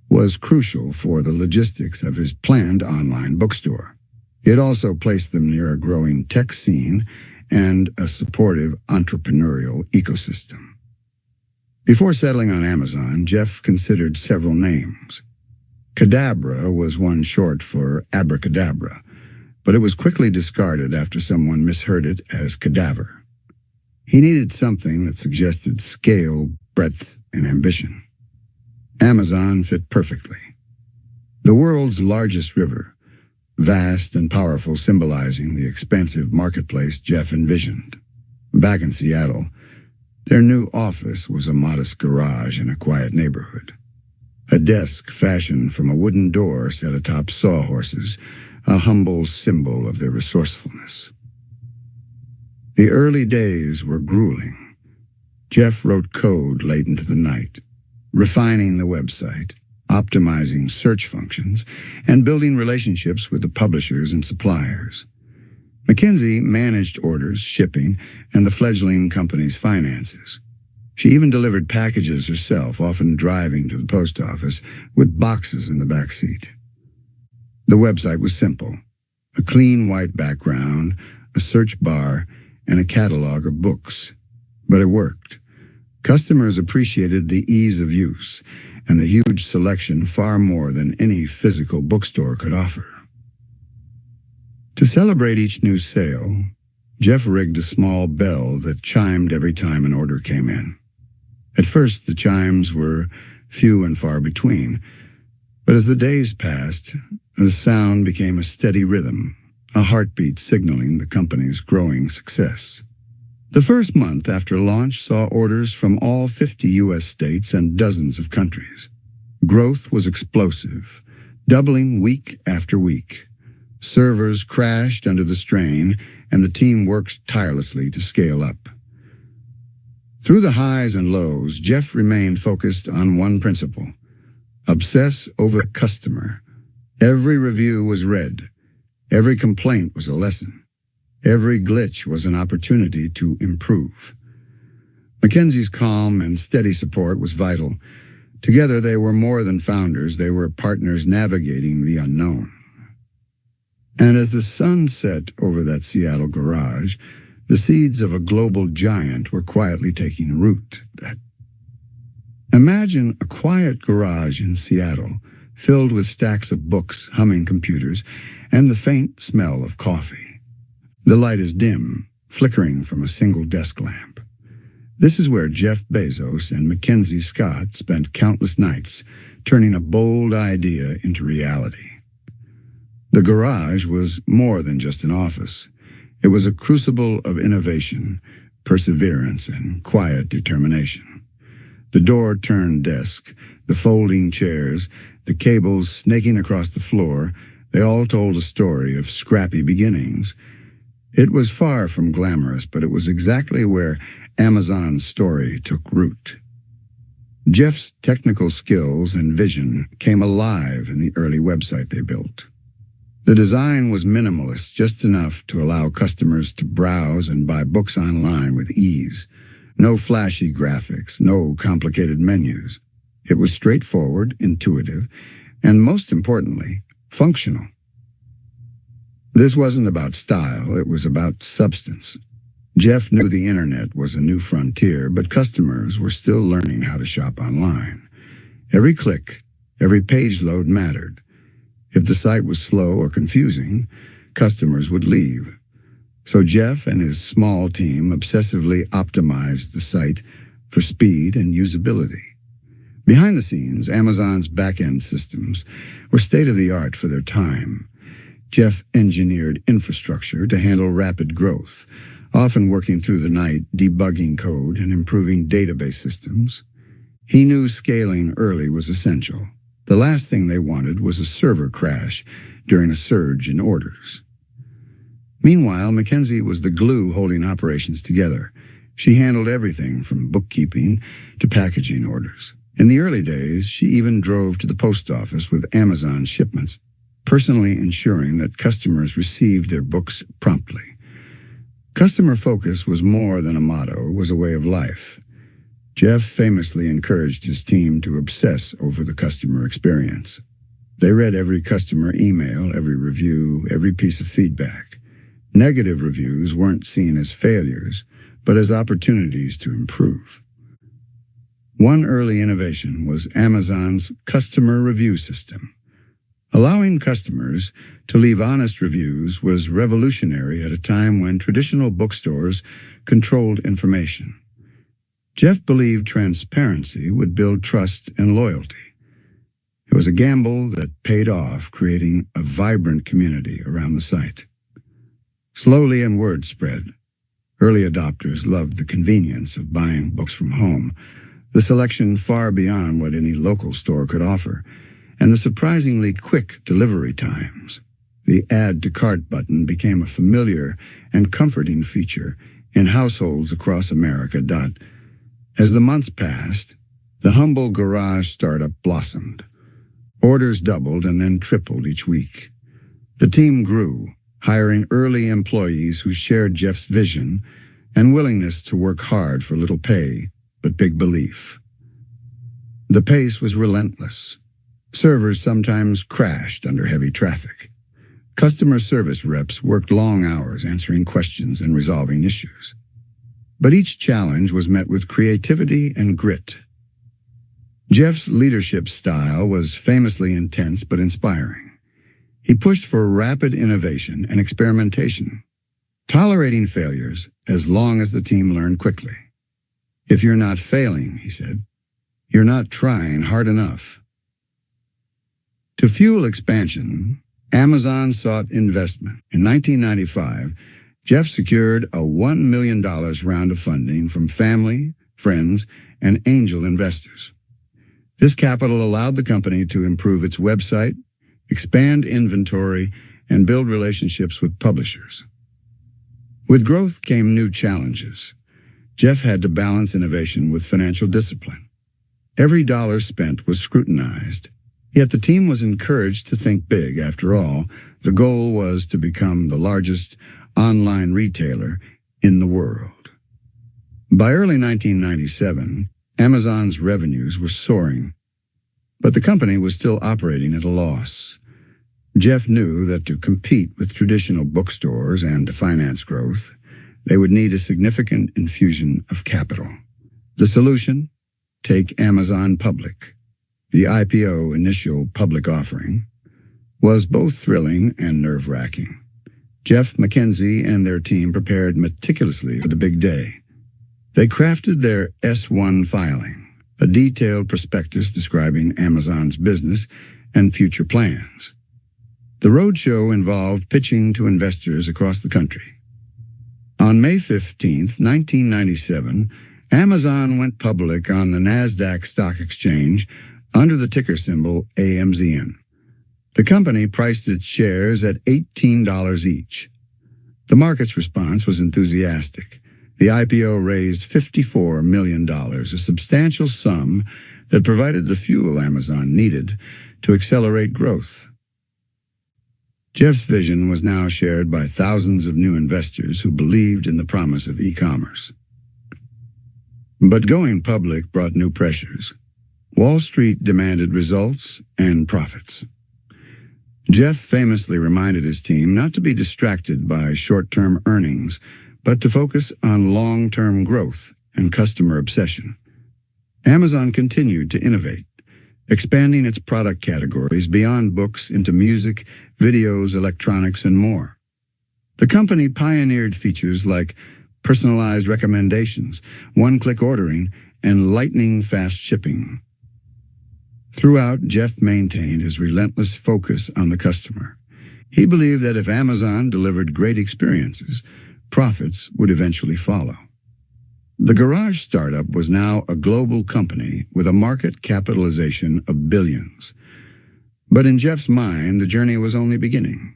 was crucial for the logistics of his planned online bookstore. It also placed them near a growing tech scene and a supportive entrepreneurial ecosystem. Before settling on Amazon, Jeff considered several names. Cadabra was one short for abracadabra, but it was quickly discarded after someone misheard it as cadaver. He needed something that suggested scale, breadth, and ambition. Amazon fit perfectly. The world's largest river, vast and powerful, symbolizing the expansive marketplace Jeff envisioned. Back in Seattle, their new office was a modest garage in a quiet neighborhood. A desk fashioned from a wooden door set atop sawhorses, a humble symbol of their resourcefulness. The early days were grueling. Jeff wrote code late into the night, refining the website, optimizing search functions, and building relationships with the publishers and suppliers. Mackenzie managed orders, shipping, and the fledgling company's finances. She even delivered packages herself, often driving to the post office with boxes in the back seat. The website was simple: a clean white background, a search bar, and a catalog of books. But it worked. Customers appreciated the ease of use and the huge selection, far more than any physical bookstore could offer. To celebrate each new sale, Jeff rigged a small bell that chimed every time an order came in. At first, the chimes were few and far between, but as the days passed, the sound became a steady rhythm, a heartbeat signaling the company's growing success. The first month after launch saw orders from all 50 U.S. states and dozens of countries. Growth was explosive, doubling week after week. Servers crashed under the strain, and the team worked tirelessly to scale up. Through the highs and lows, Jeff remained focused on one principle: obsess over the customer. Every review was read. Every complaint was a lesson. Every glitch was an opportunity to improve. Mackenzie's calm and steady support was vital. Together they were more than founders, they were partners navigating the unknown. And as the sun set over that Seattle garage, the seeds of a global giant were quietly taking root. Imagine a quiet garage in Seattle, filled with stacks of books, humming computers, and the faint smell of coffee. The light is dim, flickering from a single desk lamp. This is where Jeff Bezos and Mackenzie Scott spent countless nights turning a bold idea into reality. The garage was more than just an office. It was a crucible of innovation, perseverance, and quiet determination. The door-turned desk, the folding chairs, the cables snaking across the floor, they all told a story of scrappy beginnings. It was far from glamorous, but it was exactly where Amazon's story took root. Jeff's technical skills and vision came alive in the early website they built. The design was minimalist, just enough to allow customers to browse and buy books online with ease. No flashy graphics, no complicated menus. It was straightforward, intuitive, and most importantly, functional. This wasn't about style, it was about substance. Jeff knew the internet was a new frontier, but customers were still learning how to shop online. Every click, every page load mattered. If the site was slow or confusing, customers would leave. So Jeff and his small team obsessively optimized the site for speed and usability. Behind the scenes, Amazon's back-end systems were state-of-the-art for their time. Jeff engineered infrastructure to handle rapid growth, often working through the night, debugging code and improving database systems. He knew scaling early was essential. The last thing they wanted was a server crash during a surge in orders. Meanwhile, Mackenzie was the glue holding operations together. She handled everything from bookkeeping to packaging orders. In the early days, she even drove to the post office with Amazon shipments, personally ensuring that customers received their books promptly. Customer focus was more than a motto, it was a way of life. Jeff famously encouraged his team to obsess over the customer experience. They read every customer email, every review, every piece of feedback. Negative reviews weren't seen as failures, but as opportunities to improve. One early innovation was Amazon's customer review system. Allowing customers to leave honest reviews was revolutionary at a time when traditional bookstores controlled information. Jeff believed transparency would build trust and loyalty. It was a gamble that paid off, creating a vibrant community around the site. Slowly and word spread. Early adopters loved the convenience of buying books from home, the selection far beyond what any local store could offer, and the surprisingly quick delivery times. The Add to Cart button became a familiar and comforting feature in households across America. As the months passed, the humble garage startup blossomed. Orders doubled and then tripled each week. The team grew, hiring early employees who shared Jeff's vision and willingness to work hard for little pay, but big belief. The pace was relentless. Servers sometimes crashed under heavy traffic. Customer service reps worked long hours answering questions and resolving issues. But each challenge was met with creativity and grit. Jeff's leadership style was famously intense but inspiring. He pushed for rapid innovation and experimentation, tolerating failures as long as the team learned quickly. "If you're not failing," he said, "you're not trying hard enough." To fuel expansion, Amazon sought investment. In 1995, Jeff secured a $1 million round of funding from family, friends, and angel investors. This capital allowed the company to improve its website, expand inventory, and build relationships with publishers. With growth came new challenges. Jeff had to balance innovation with financial discipline. Every dollar spent was scrutinized. Yet the team was encouraged to think big. After all, the goal was to become the largest online retailer in the world. By early 1997, Amazon's revenues were soaring, but the company was still operating at a loss. Jeff knew that to compete with traditional bookstores and to finance growth, they would need a significant infusion of capital. The solution? Take Amazon public. The IPO, initial public offering, was both thrilling and nerve-wracking. Jeff, McKenzie, and their team prepared meticulously for the big day. They crafted their S-1 filing, a detailed prospectus describing Amazon's business and future plans. The roadshow involved pitching to investors across the country. On May 15, 1997, Amazon went public on the NASDAQ stock exchange under the ticker symbol AMZN. The company priced its shares at $18 each. The market's response was enthusiastic. The IPO raised $54 million, a substantial sum that provided the fuel Amazon needed to accelerate growth. Jeff's vision was now shared by thousands of new investors who believed in the promise of e-commerce. But going public brought new pressures. Wall Street demanded results and profits. Jeff famously reminded his team not to be distracted by short-term earnings, but to focus on long-term growth and customer obsession. Amazon continued to innovate, expanding its product categories beyond books into music, videos, electronics, and more. The company pioneered features like personalized recommendations, one-click ordering, and lightning-fast shipping. Throughout, Jeff maintained his relentless focus on the customer. He believed that if Amazon delivered great experiences, profits would eventually follow. The garage startup was now a global company with a market capitalization of billions. But in Jeff's mind, the journey was only beginning.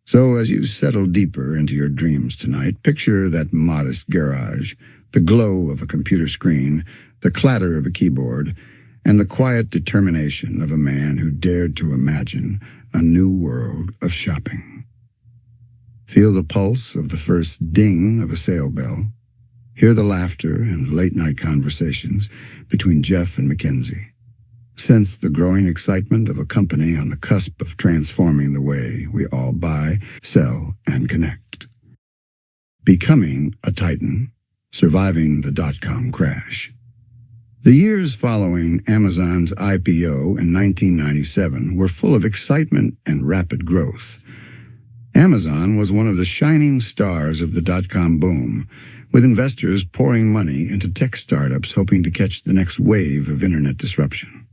So as you settle deeper into your dreams tonight, picture that modest garage, the glow of a computer screen, the clatter of a keyboard, and the quiet determination of a man who dared to imagine a new world of shopping. Feel the pulse of the first ding of a sale bell. Hear the laughter and late-night conversations between Jeff and McKenzie. Sense the growing excitement of a company on the cusp of transforming the way we all buy, sell, and connect. Becoming a titan, surviving the dot-com crash. The years following Amazon's IPO in 1997 were full of excitement and rapid growth. Amazon was one of the shining stars of the dot-com boom, with investors pouring money into tech startups hoping to catch the next wave of internet disruption.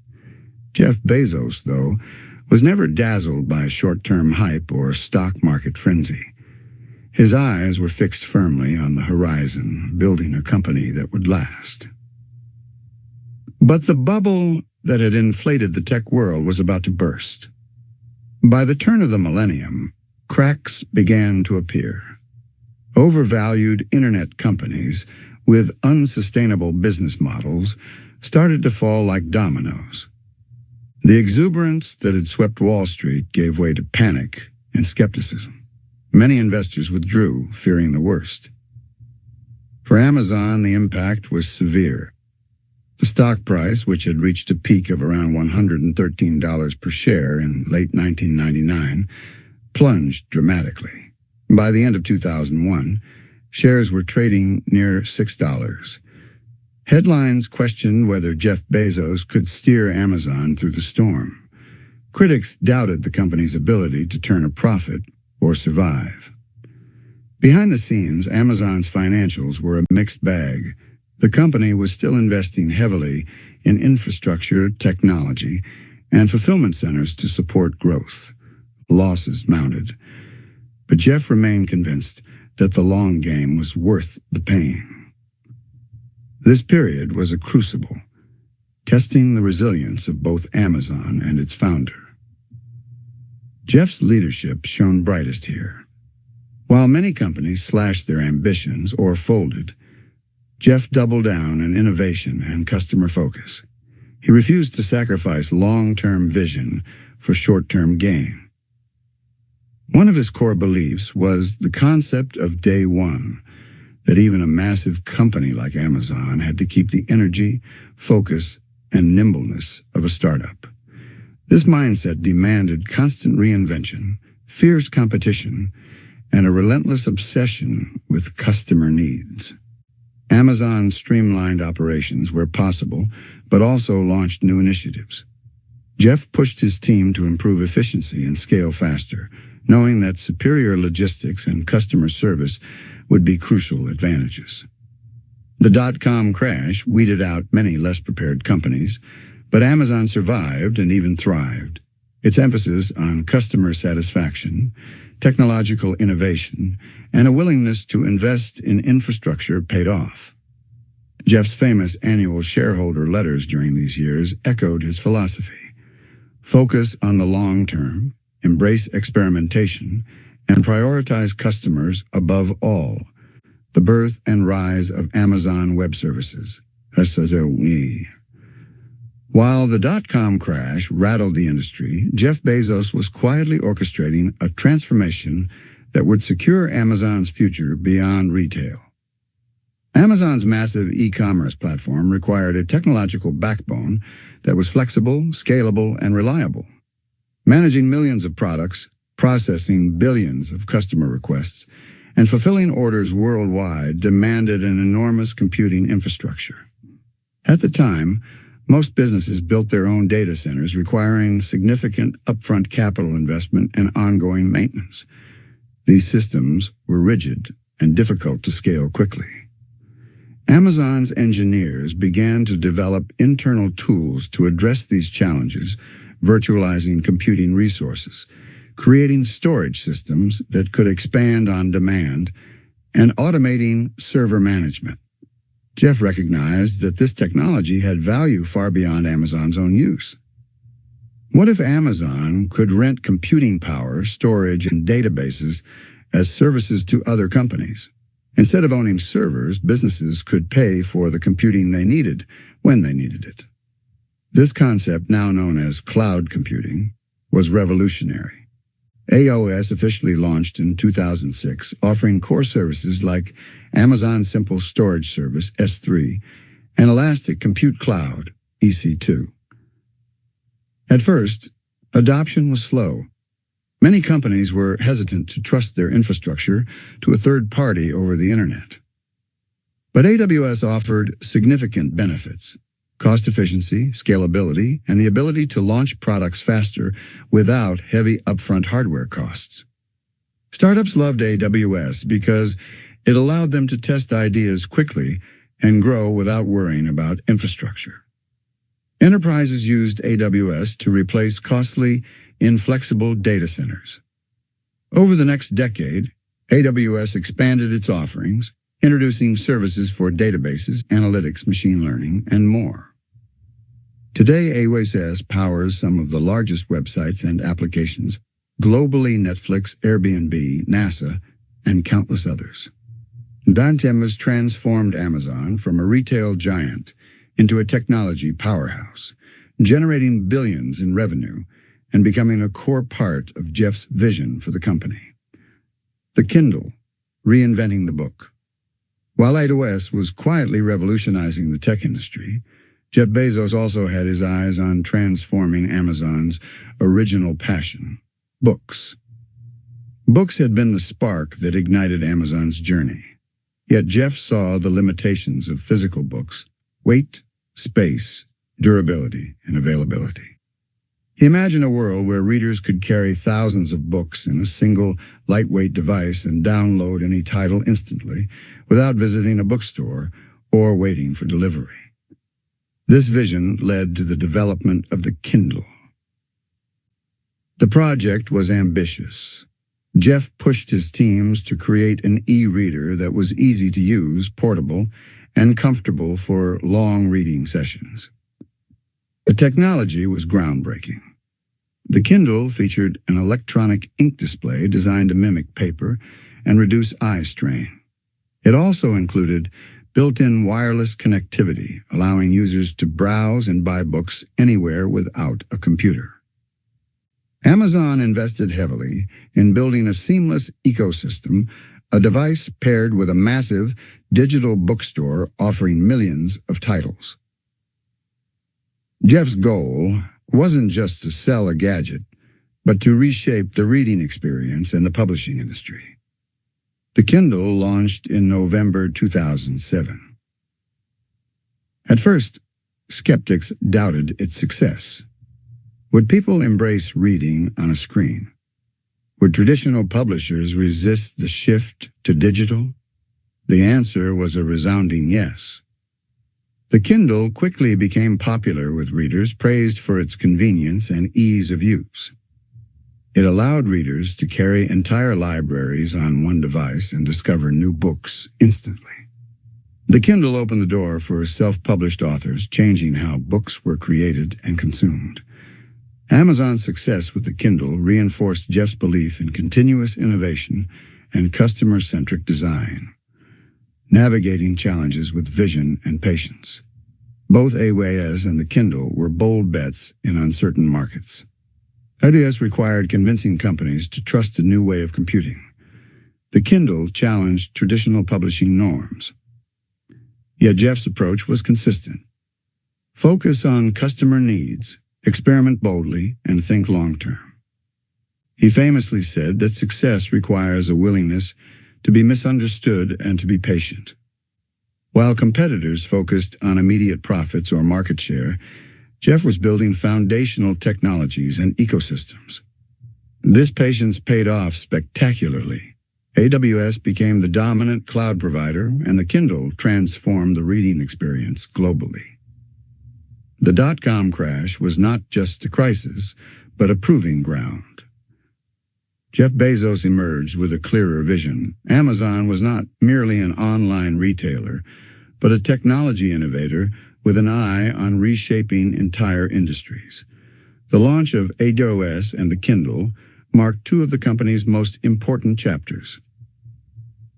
Jeff Bezos, though, was never dazzled by short-term hype or stock market frenzy. His eyes were fixed firmly on the horizon, building a company that would last. But the bubble that had inflated the tech world was about to burst. By the turn of the millennium, cracks began to appear. Overvalued internet companies with unsustainable business models started to fall like dominoes. The exuberance that had swept Wall Street gave way to panic and skepticism. Many investors withdrew, fearing the worst. For Amazon, the impact was severe. The stock price, which had reached a peak of around $113 per share in late 1999, plunged dramatically. By the end of 2001, shares were trading near $6. Headlines questioned whether Jeff Bezos could steer Amazon through the storm. Critics doubted the company's ability to turn a profit or survive. Behind the scenes, Amazon's financials were a mixed bag. The company was still investing heavily in infrastructure, technology, and fulfillment centers to support growth. Losses mounted. But Jeff remained convinced that the long game was worth the pain. This period was a crucible, testing the resilience of both Amazon and its founder. Jeff's leadership shone brightest here. While many companies slashed their ambitions or folded, Jeff doubled down on innovation and customer focus. He refused to sacrifice long-term vision for short-term gain. One of his core beliefs was the concept of day one, that even a massive company like Amazon had to keep the energy, focus, and nimbleness of a startup. This mindset demanded constant reinvention, fierce competition, and a relentless obsession with customer needs. Amazon streamlined operations where possible, but also launched new initiatives. Jeff pushed his team to improve efficiency and scale faster, knowing that superior logistics and customer service would be crucial advantages. The dot-com crash weeded out many less prepared companies, but Amazon survived and even thrived. Its emphasis on customer satisfaction, technological innovation, and a willingness to invest in infrastructure paid off. Jeff's famous annual shareholder letters during these years echoed his philosophy. Focus on the long term, embrace experimentation, and prioritize customers above all. The birth and rise of Amazon Web Services, SOE. While the dot-com crash rattled the industry, Jeff Bezos was quietly orchestrating a transformation that would secure Amazon's future beyond retail. Amazon's massive e-commerce platform required a technological backbone that was flexible, scalable, and reliable. Managing millions of products, processing billions of customer requests, and fulfilling orders worldwide demanded an enormous computing infrastructure. At the time, most businesses built their own data centers requiring significant upfront capital investment and ongoing maintenance. These systems were rigid and difficult to scale quickly. Amazon's engineers began to develop internal tools to address these challenges, virtualizing computing resources, creating storage systems that could expand on demand, and automating server management. Jeff recognized that this technology had value far beyond Amazon's own use. What if Amazon could rent computing power, storage, and databases as services to other companies? Instead of owning servers, businesses could pay for the computing they needed when they needed it. This concept, now known as cloud computing, was revolutionary. AOS officially launched in 2006, offering core services like Amazon Simple Storage Service, S3, and Elastic Compute Cloud, EC2. At first, adoption was slow. Many companies were hesitant to trust their infrastructure to a third party over the internet. But AWS offered significant benefits: cost efficiency, scalability, and the ability to launch products faster without heavy upfront hardware costs. Startups loved AWS because it allowed them to test ideas quickly and grow without worrying about infrastructure. Enterprises used AWS to replace costly, inflexible data centers. Over the next decade, AWS expanded its offerings, introducing services for databases, analytics, machine learning, and more. Today, AWS powers some of the largest websites and applications globally: Netflix, Airbnb, NASA, and countless others. Bedtime has transformed Amazon from a retail giant into a technology powerhouse, generating billions in revenue and becoming a core part of Jeff's vision for the company. The Kindle, reinventing the book. While AWS was quietly revolutionizing the tech industry, Jeff Bezos also had his eyes on transforming Amazon's original passion: books. Books had been the spark that ignited Amazon's journey. Yet Jeff saw the limitations of physical books: weight, space, durability, and availability. He imagined a world where readers could carry thousands of books in a single, lightweight device and download any title instantly without visiting a bookstore or waiting for delivery. This vision led to the development of the Kindle. The project was ambitious. Jeff pushed his teams to create an e-reader that was easy to use, portable, and comfortable for long reading sessions. The technology was groundbreaking. The Kindle featured an electronic ink display designed to mimic paper and reduce eye strain. It also included built-in wireless connectivity, allowing users to browse and buy books anywhere without a computer. Amazon invested heavily in building a seamless ecosystem, a device paired with a massive digital bookstore offering millions of titles. Jeff's goal wasn't just to sell a gadget, but to reshape the reading experience in the publishing industry. The Kindle launched in November 2007. At first, skeptics doubted its success. Would people embrace reading on a screen? Would traditional publishers resist the shift to digital? The answer was a resounding yes. The Kindle quickly became popular with readers, praised for its convenience and ease of use. It allowed readers to carry entire libraries on one device and discover new books instantly. The Kindle opened the door for self-published authors, changing how books were created and consumed. Amazon's success with the Kindle reinforced Jeff's belief in continuous innovation and customer-centric design, navigating challenges with vision and patience. Both iOS and the Kindle were bold bets in uncertain markets. iOS required convincing companies to trust a new way of computing. The Kindle challenged traditional publishing norms. Yet Jeff's approach was consistent. Focus on customer needs, experiment boldly, and think long-term. He famously said that success requires a willingness to be misunderstood and to be patient. While competitors focused on immediate profits or market share, Jeff was building foundational technologies and ecosystems. This patience paid off spectacularly. AWS became the dominant cloud provider, and the Kindle transformed the reading experience globally. The dot-com crash was not just a crisis, but a proving ground. Jeff Bezos emerged with a clearer vision. Amazon was not merely an online retailer, but a technology innovator with an eye on reshaping entire industries. The launch of AWS and the Kindle marked two of the company's most important chapters.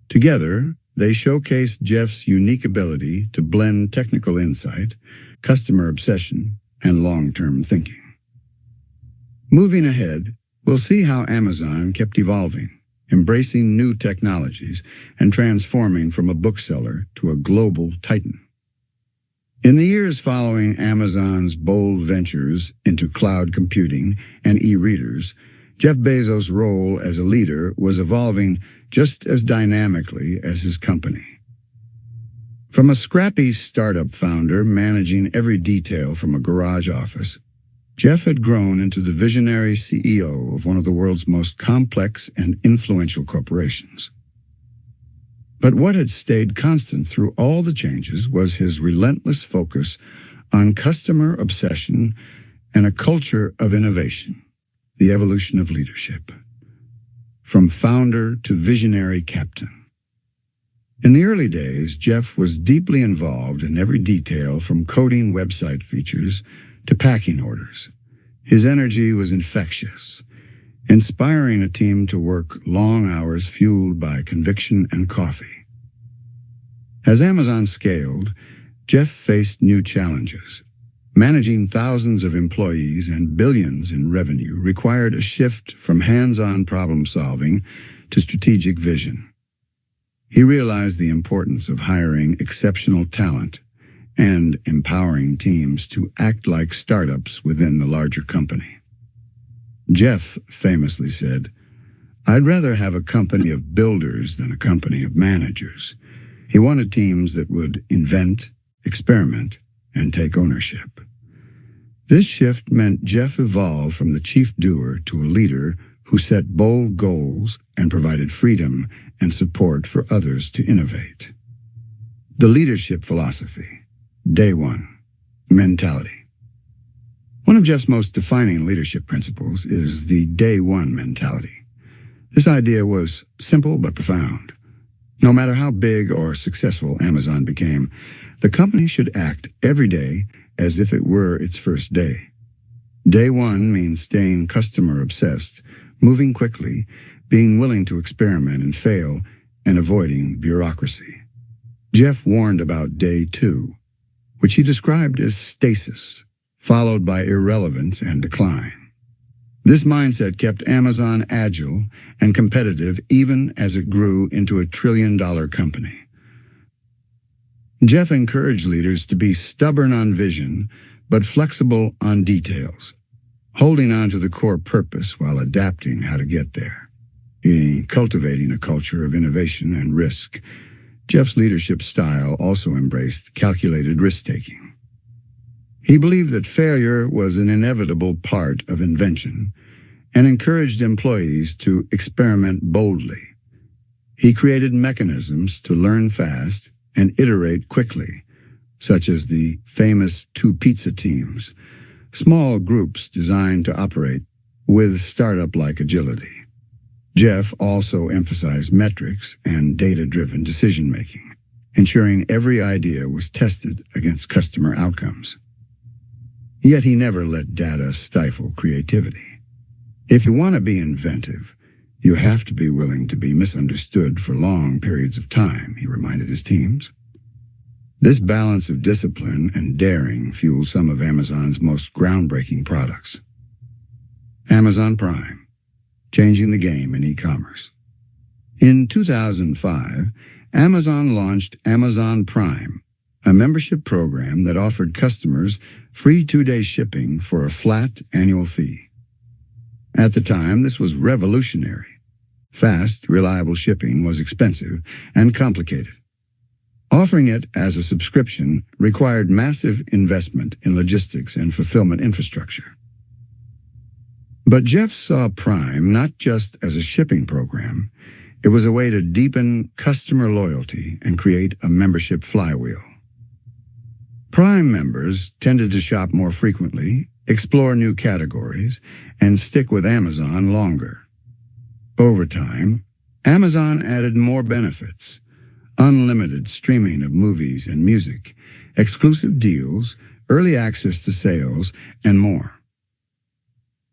Together, they showcased Jeff's unique ability to blend technical insight, customer obsession, and long-term thinking. Moving ahead, we'll see how Amazon kept evolving, embracing new technologies and transforming from a bookseller to a global titan. In the years following Amazon's bold ventures into cloud computing and e-readers, Jeff Bezos' role as a leader was evolving just as dynamically as his company. From a scrappy startup founder managing every detail from a garage office, Jeff had grown into the visionary CEO of one of the world's most complex and influential corporations. But what had stayed constant through all the changes was his relentless focus on customer obsession and a culture of innovation, the evolution of leadership. From founder to visionary captain. In the early days, Jeff was deeply involved in every detail from coding website features to packing orders. His energy was infectious, inspiring a team to work long hours fueled by conviction and coffee. As Amazon scaled, Jeff faced new challenges. Managing thousands of employees and billions in revenue required a shift from hands-on problem-solving to strategic vision. He realized the importance of hiring exceptional talent and empowering teams to act like startups within the larger company. Jeff famously said, "I'd rather have a company of builders than a company of managers." He wanted teams that would invent, experiment, and take ownership. This shift meant Jeff evolved from the chief doer to a leader who set bold goals and provided freedom and support for others to innovate. The leadership philosophy, day one, mentality. One of Jeff's most defining leadership principles is the day one mentality. This idea was simple but profound. No matter how big or successful Amazon became, the company should act every day as if it were its first day. Day one means staying customer-obsessed, moving quickly, being willing to experiment and fail, and avoiding bureaucracy. Jeff warned about day two, which he described as stasis, followed by irrelevance and decline. This mindset kept Amazon agile and competitive even as it grew into a trillion-dollar company. Jeff encouraged leaders to be stubborn on vision, but flexible on details, holding on to the core purpose while adapting how to get there. Cultivating a culture of innovation and risk, Jeff's leadership style also embraced calculated risk-taking. He believed that failure was an inevitable part of invention, and encouraged employees to experiment boldly. He created mechanisms to learn fast and iterate quickly, such as the famous two pizza teams, small groups designed to operate with startup-like agility. Jeff also emphasized metrics and data-driven decision-making, ensuring every idea was tested against customer outcomes. Yet he never let data stifle creativity. If you want to be inventive, you have to be willing to be misunderstood for long periods of time, he reminded his teams. This balance of discipline and daring fueled some of Amazon's most groundbreaking products. Amazon Prime, changing the game in e-commerce. In 2005, Amazon launched Amazon Prime, a membership program that offered customers free 2-day shipping for a flat annual fee. At the time, this was revolutionary. Fast, reliable shipping was expensive and complicated. Offering it as a subscription required massive investment in logistics and fulfillment infrastructure. But Jeff saw Prime not just as a shipping program, it was a way to deepen customer loyalty and create a membership flywheel. Prime members tended to shop more frequently, explore new categories, and stick with Amazon longer. Over time, Amazon added more benefits: unlimited streaming of movies and music, exclusive deals, early access to sales, and more.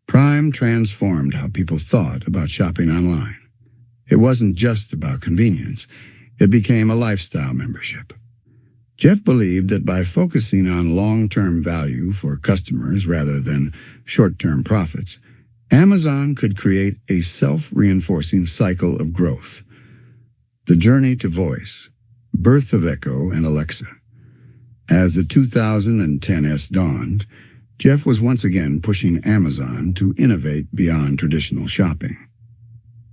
Prime transformed how people thought about shopping online. It wasn't just about convenience. It became a lifestyle membership. Jeff believed that by focusing on long-term value for customers rather than short-term profits, Amazon could create a self-reinforcing cycle of growth. The journey to voice, birth of Echo and Alexa. As the 2010s dawned, Jeff was once again pushing Amazon to innovate beyond traditional shopping.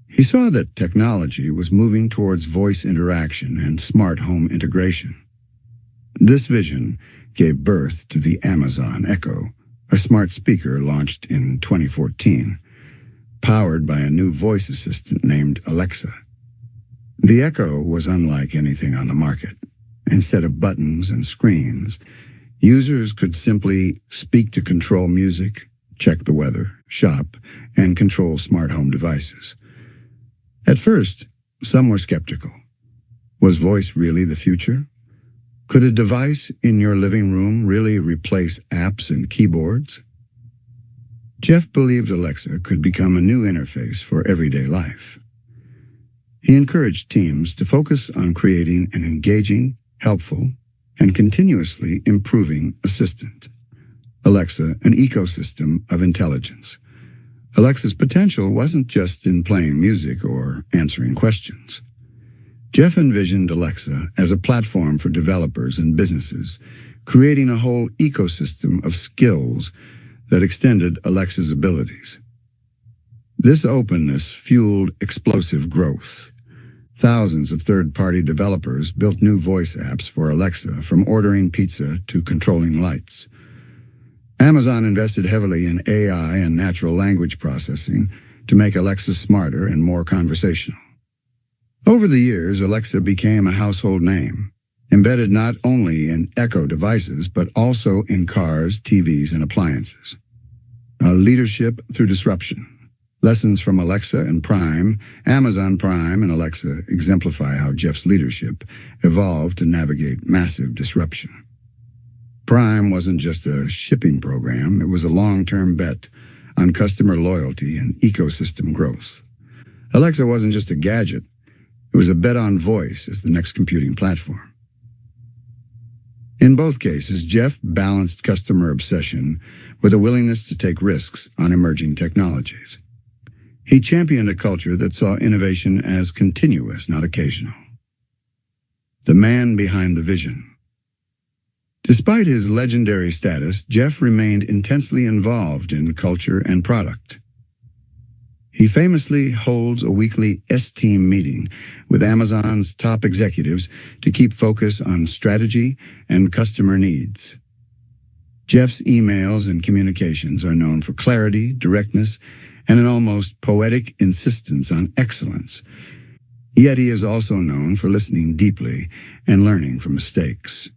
He saw that technology was moving towards voice interaction and smart home integration. This vision gave birth to the Amazon Echo, a smart speaker launched in 2014, powered by a new voice assistant named Alexa. The Echo was unlike anything on the market. Instead of buttons and screens, users could simply speak to control music, check the weather, shop, and control smart home devices. At first, some were skeptical. Was voice really the future? Could a device in your living room really replace apps and keyboards? Jeff believed Alexa could become a new interface for everyday life. He encouraged teams to focus on creating an engaging, helpful, and continuously improving assistant. Alexa, an ecosystem of intelligence. Alexa's potential wasn't just in playing music or answering questions. Jeff envisioned Alexa as a platform for developers and businesses, creating a whole ecosystem of skills that extended Alexa's abilities. This openness fueled explosive growth. Thousands of third-party developers built new voice apps for Alexa, from ordering pizza to controlling lights. Amazon invested heavily in AI and natural language processing to make Alexa smarter and more conversational. Over the years, Alexa became a household name, embedded not only in Echo devices, but also in cars, TVs, and appliances. Leadership through disruption. Lessons from Alexa and Prime, Amazon Prime and Alexa exemplify how Jeff's leadership evolved to navigate massive disruption. Prime wasn't just a shipping program, it was a long-term bet on customer loyalty and ecosystem growth. Alexa wasn't just a gadget, it was a bet on voice as the next computing platform. In both cases, Jeff balanced customer obsession with a willingness to take risks on emerging technologies. He championed a culture that saw innovation as continuous, not occasional. The man behind the vision. Despite his legendary status, Jeff remained intensely involved in culture and product. He famously holds a weekly S-Team meeting with Amazon's top executives to keep focus on strategy and customer needs. Jeff's emails and communications are known for clarity, directness, and an almost poetic insistence on excellence. Yet he is also known for listening deeply and learning from mistakes.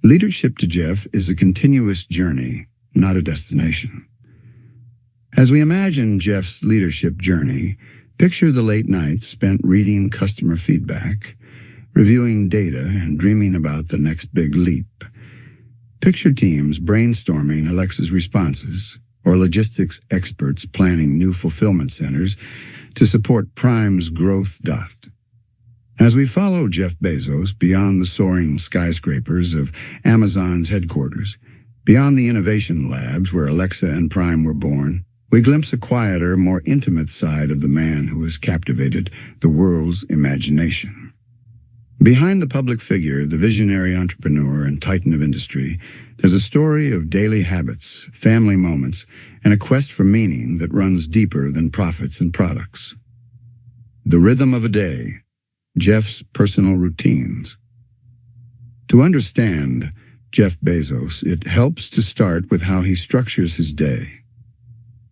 Leadership to Jeff is a continuous journey, not a destination. As we imagine Jeff's leadership journey, picture the late nights spent reading customer feedback, reviewing data, and dreaming about the next big leap. Picture teams brainstorming Alexa's responses, or logistics experts planning new fulfillment centers to support Prime's growth. As we follow Jeff Bezos beyond the soaring skyscrapers of Amazon's headquarters, beyond the innovation labs where Alexa and Prime were born, we glimpse a quieter, more intimate side of the man who has captivated the world's imagination. Behind the public figure, the visionary entrepreneur and titan of industry, there's a story of daily habits, family moments, and a quest for meaning that runs deeper than profits and products. The rhythm of a day, Jeff's personal routines. To understand Jeff Bezos, it helps to start with how he structures his day.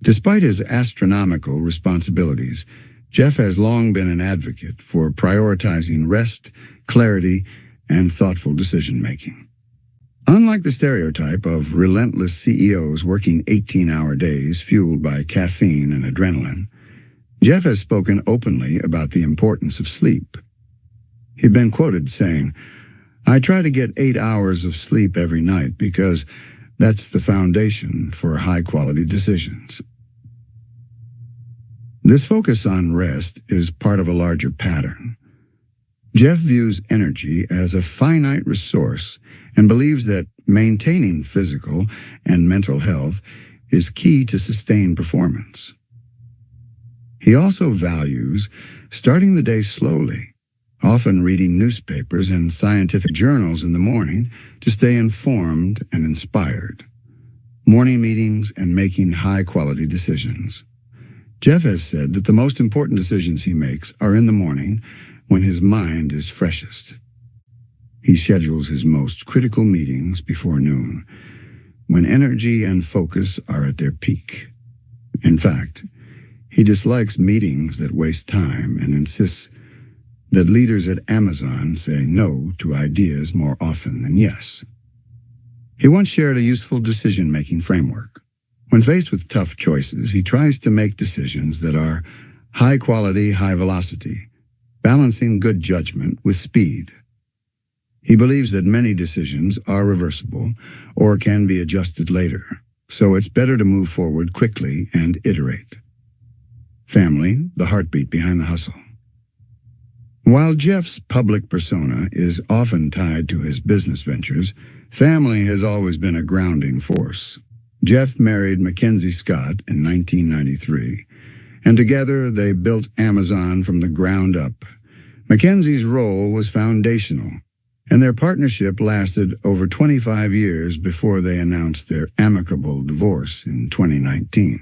Despite his astronomical responsibilities, Jeff has long been an advocate for prioritizing rest, clarity, and thoughtful decision-making. Unlike the stereotype of relentless CEOs working 18-hour days fueled by caffeine and adrenaline, Jeff has spoken openly about the importance of sleep. He'd been quoted saying, "I try to get 8 hours of sleep every night because that's the foundation for high-quality decisions." This focus on rest is part of a larger pattern. Jeff views energy as a finite resource and believes that maintaining physical and mental health is key to sustained performance. He also values starting the day slowly, often reading newspapers and scientific journals in the morning to stay informed and inspired. Morning meetings and making high-quality decisions. Jeff has said that the most important decisions he makes are in the morning when his mind is freshest. He schedules his most critical meetings before noon, when energy and focus are at their peak. In fact, he dislikes meetings that waste time and insists that leaders at Amazon say no to ideas more often than yes. He once shared a useful decision-making framework. When faced with tough choices, he tries to make decisions that are high quality, high velocity, balancing good judgment with speed. He believes that many decisions are reversible or can be adjusted later, so it's better to move forward quickly and iterate. Family, the heartbeat behind the hustle. While Jeff's public persona is often tied to his business ventures, family has always been a grounding force. Jeff married Mackenzie Scott in 1993, and together they built Amazon from the ground up. Mackenzie's role was foundational, and their partnership lasted over 25 years before they announced their amicable divorce in 2019.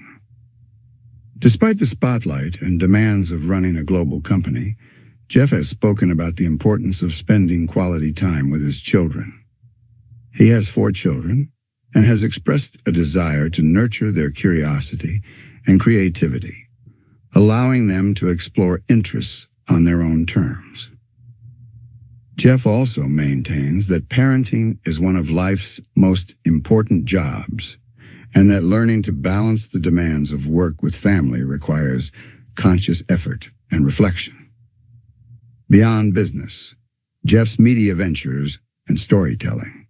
Despite the spotlight and demands of running a global company, Jeff has spoken about the importance of spending quality time with his children. He has 4 children and has expressed a desire to nurture their curiosity and creativity, allowing them to explore interests on their own terms. Jeff also maintains that parenting is one of life's most important jobs, and that learning to balance the demands of work with family requires conscious effort and reflection. Beyond business, Jeff's media ventures and storytelling.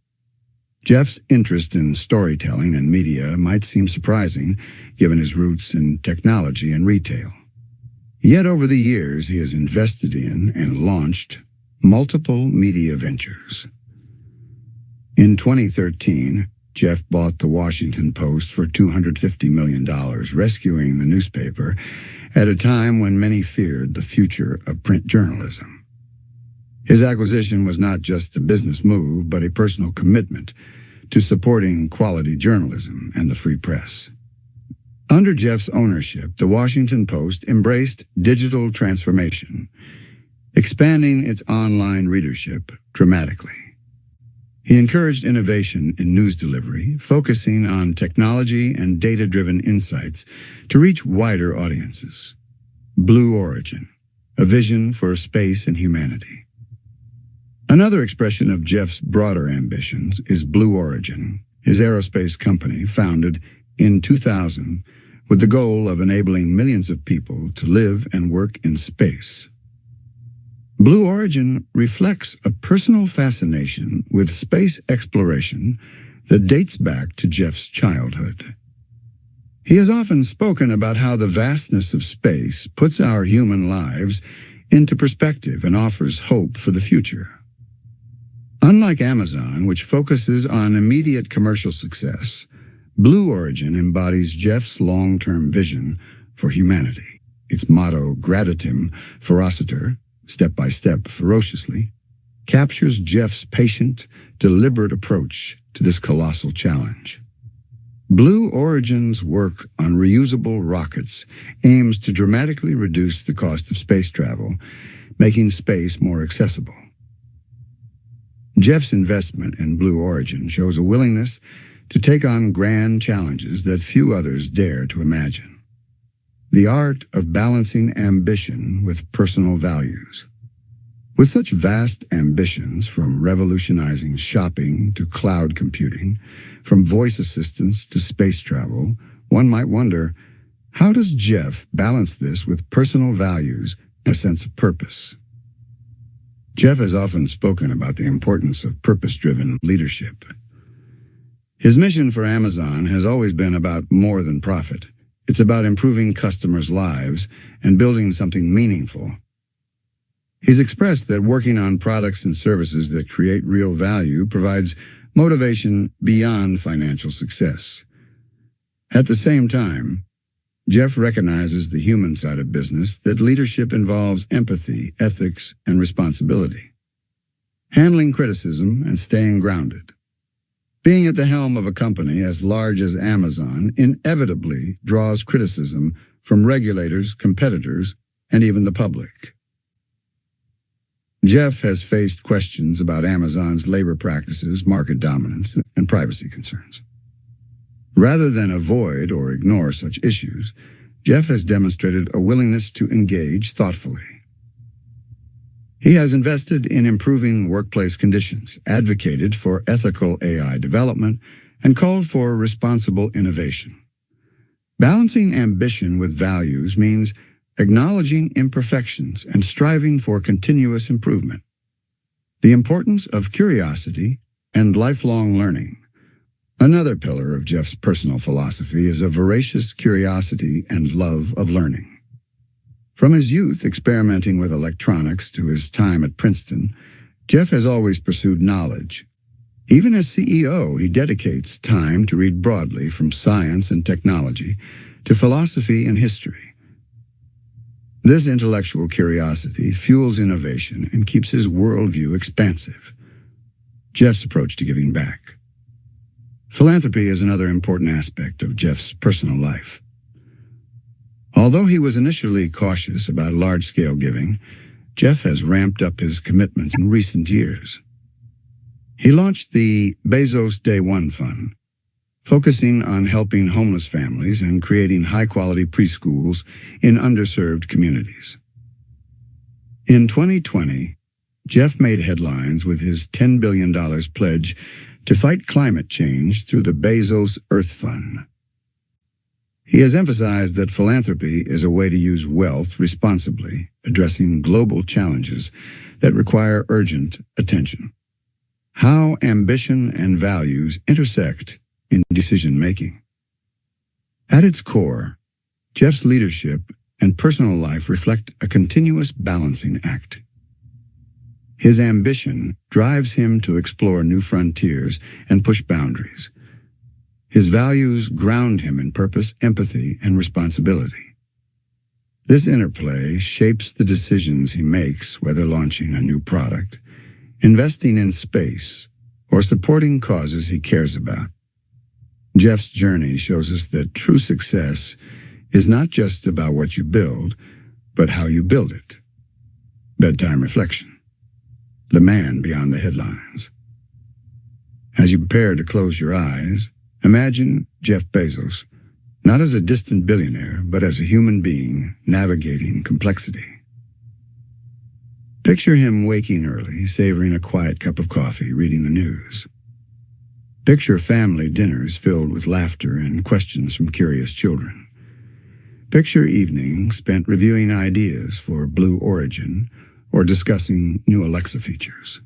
Jeff's interest in storytelling and media might seem surprising, given his roots in technology and retail. Yet over the years, he has invested in and launched multiple media ventures. In 2013, Jeff bought the Washington Post for $250 million, rescuing the newspaper at a time when many feared the future of print journalism. His acquisition was not just a business move, but a personal commitment to supporting quality journalism and the free press. Under Jeff's ownership, the Washington Post embraced digital transformation, expanding its online readership dramatically. He encouraged innovation in news delivery, focusing on technology and data-driven insights to reach wider audiences. Blue Origin, a vision for space and humanity. Another expression of Jeff's broader ambitions is Blue Origin, his aerospace company founded in 2000 with the goal of enabling millions of people to live and work in space. Blue Origin reflects a personal fascination with space exploration that dates back to Jeff's childhood. He has often spoken about how the vastness of space puts our human lives into perspective and offers hope for the future. Unlike Amazon, which focuses on immediate commercial success, Blue Origin embodies Jeff's long-term vision for humanity. Its motto, Gradatim Ferociter, step by step, ferociously, captures Jeff's patient, deliberate approach to this colossal challenge. Blue Origin's work on reusable rockets aims to dramatically reduce the cost of space travel, making space more accessible. Jeff's investment in Blue Origin shows a willingness to take on grand challenges that few others dare to imagine. The art of balancing ambition with personal values. With such vast ambitions, from revolutionizing shopping to cloud computing, from voice assistants to space travel, one might wonder, how does Jeff balance this with personal values and a sense of purpose? Jeff has often spoken about the importance of purpose-driven leadership. His mission for Amazon has always been about more than profit. It's about improving customers' lives and building something meaningful. He's expressed that working on products and services that create real value provides motivation beyond financial success. At the same time, Jeff recognizes the human side of business, that leadership involves empathy, ethics, and responsibility. Handling criticism and staying grounded. Being at the helm of a company as large as Amazon inevitably draws criticism from regulators, competitors, and even the public. Jeff has faced questions about Amazon's labor practices, market dominance, and privacy concerns. Rather than avoid or ignore such issues, Jeff has demonstrated a willingness to engage thoughtfully. He has invested in improving workplace conditions, advocated for ethical AI development, and called for responsible innovation. Balancing ambition with values means acknowledging imperfections and striving for continuous improvement. The importance of curiosity and lifelong learning. Another pillar of Jeff's personal philosophy is a voracious curiosity and love of learning. From his youth experimenting with electronics to his time at Princeton, Jeff has always pursued knowledge. Even as CEO, he dedicates time to read broadly, from science and technology to philosophy and history. This intellectual curiosity fuels innovation and keeps his worldview expansive. Jeff's approach to giving back. Philanthropy is another important aspect of Jeff's personal life. Although he was initially cautious about large-scale giving, Jeff has ramped up his commitments in recent years. He launched the Bezos Day One Fund, focusing on helping homeless families and creating high-quality preschools in underserved communities. In 2020, Jeff made headlines with his $10 billion pledge to fight climate change through the Bezos Earth Fund. He has emphasized that philanthropy is a way to use wealth responsibly, addressing global challenges that require urgent attention. How ambition and values intersect in decision-making. At its core, Jeff's leadership and personal life reflect a continuous balancing act. His ambition drives him to explore new frontiers and push boundaries. His values ground him in purpose, empathy, and responsibility. This interplay shapes the decisions he makes, whether launching a new product, investing in space, or supporting causes he cares about. Jeff's journey shows us that true success is not just about what you build, but how you build it. Bedtime reflection. The man beyond the headlines. As you prepare to close your eyes, imagine Jeff Bezos, not as a distant billionaire, but as a human being navigating complexity. Picture him waking early, savoring a quiet cup of coffee, reading the news. Picture family dinners filled with laughter and questions from curious children. Picture evenings spent reviewing ideas for Blue Origin or discussing new Alexa features.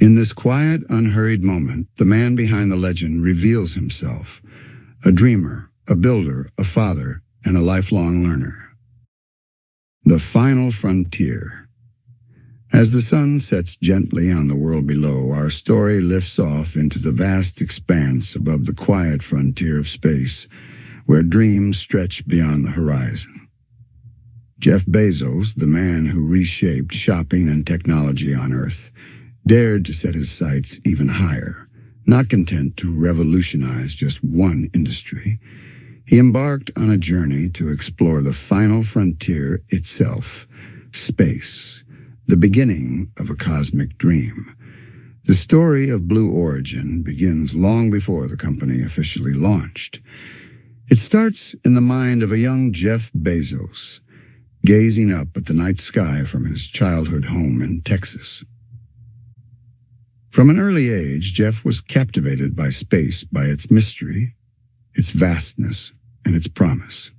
In this quiet, unhurried moment, the man behind the legend reveals himself, a dreamer, a builder, a father, and a lifelong learner. The final frontier. As the sun sets gently on the world below, our story lifts off into the vast expanse above the quiet frontier of space, where dreams stretch beyond the horizon. Jeff Bezos, the man who reshaped shopping and technology on Earth, dared to set his sights even higher. Not content to revolutionize just one industry, he embarked on a journey to explore the final frontier itself, space, the beginning of a cosmic dream. The story of Blue Origin begins long before the company officially launched. It starts in the mind of a young Jeff Bezos, gazing up at the night sky from his childhood home in Texas. From an early age, Jeff was captivated by space, by its mystery, its vastness, and its promise.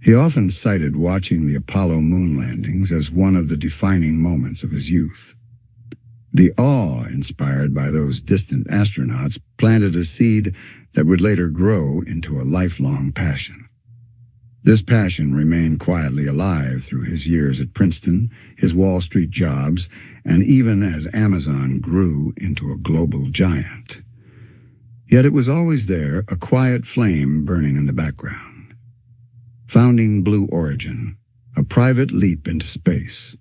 He often cited watching the Apollo moon landings as one of the defining moments of his youth. The awe inspired by those distant astronauts planted a seed that would later grow into a lifelong passion. This passion remained quietly alive through his years at Princeton, his Wall Street jobs, and even as Amazon grew into a global giant. Yet it was always there, a quiet flame burning in the background. Founding Blue Origin, a private leap into space.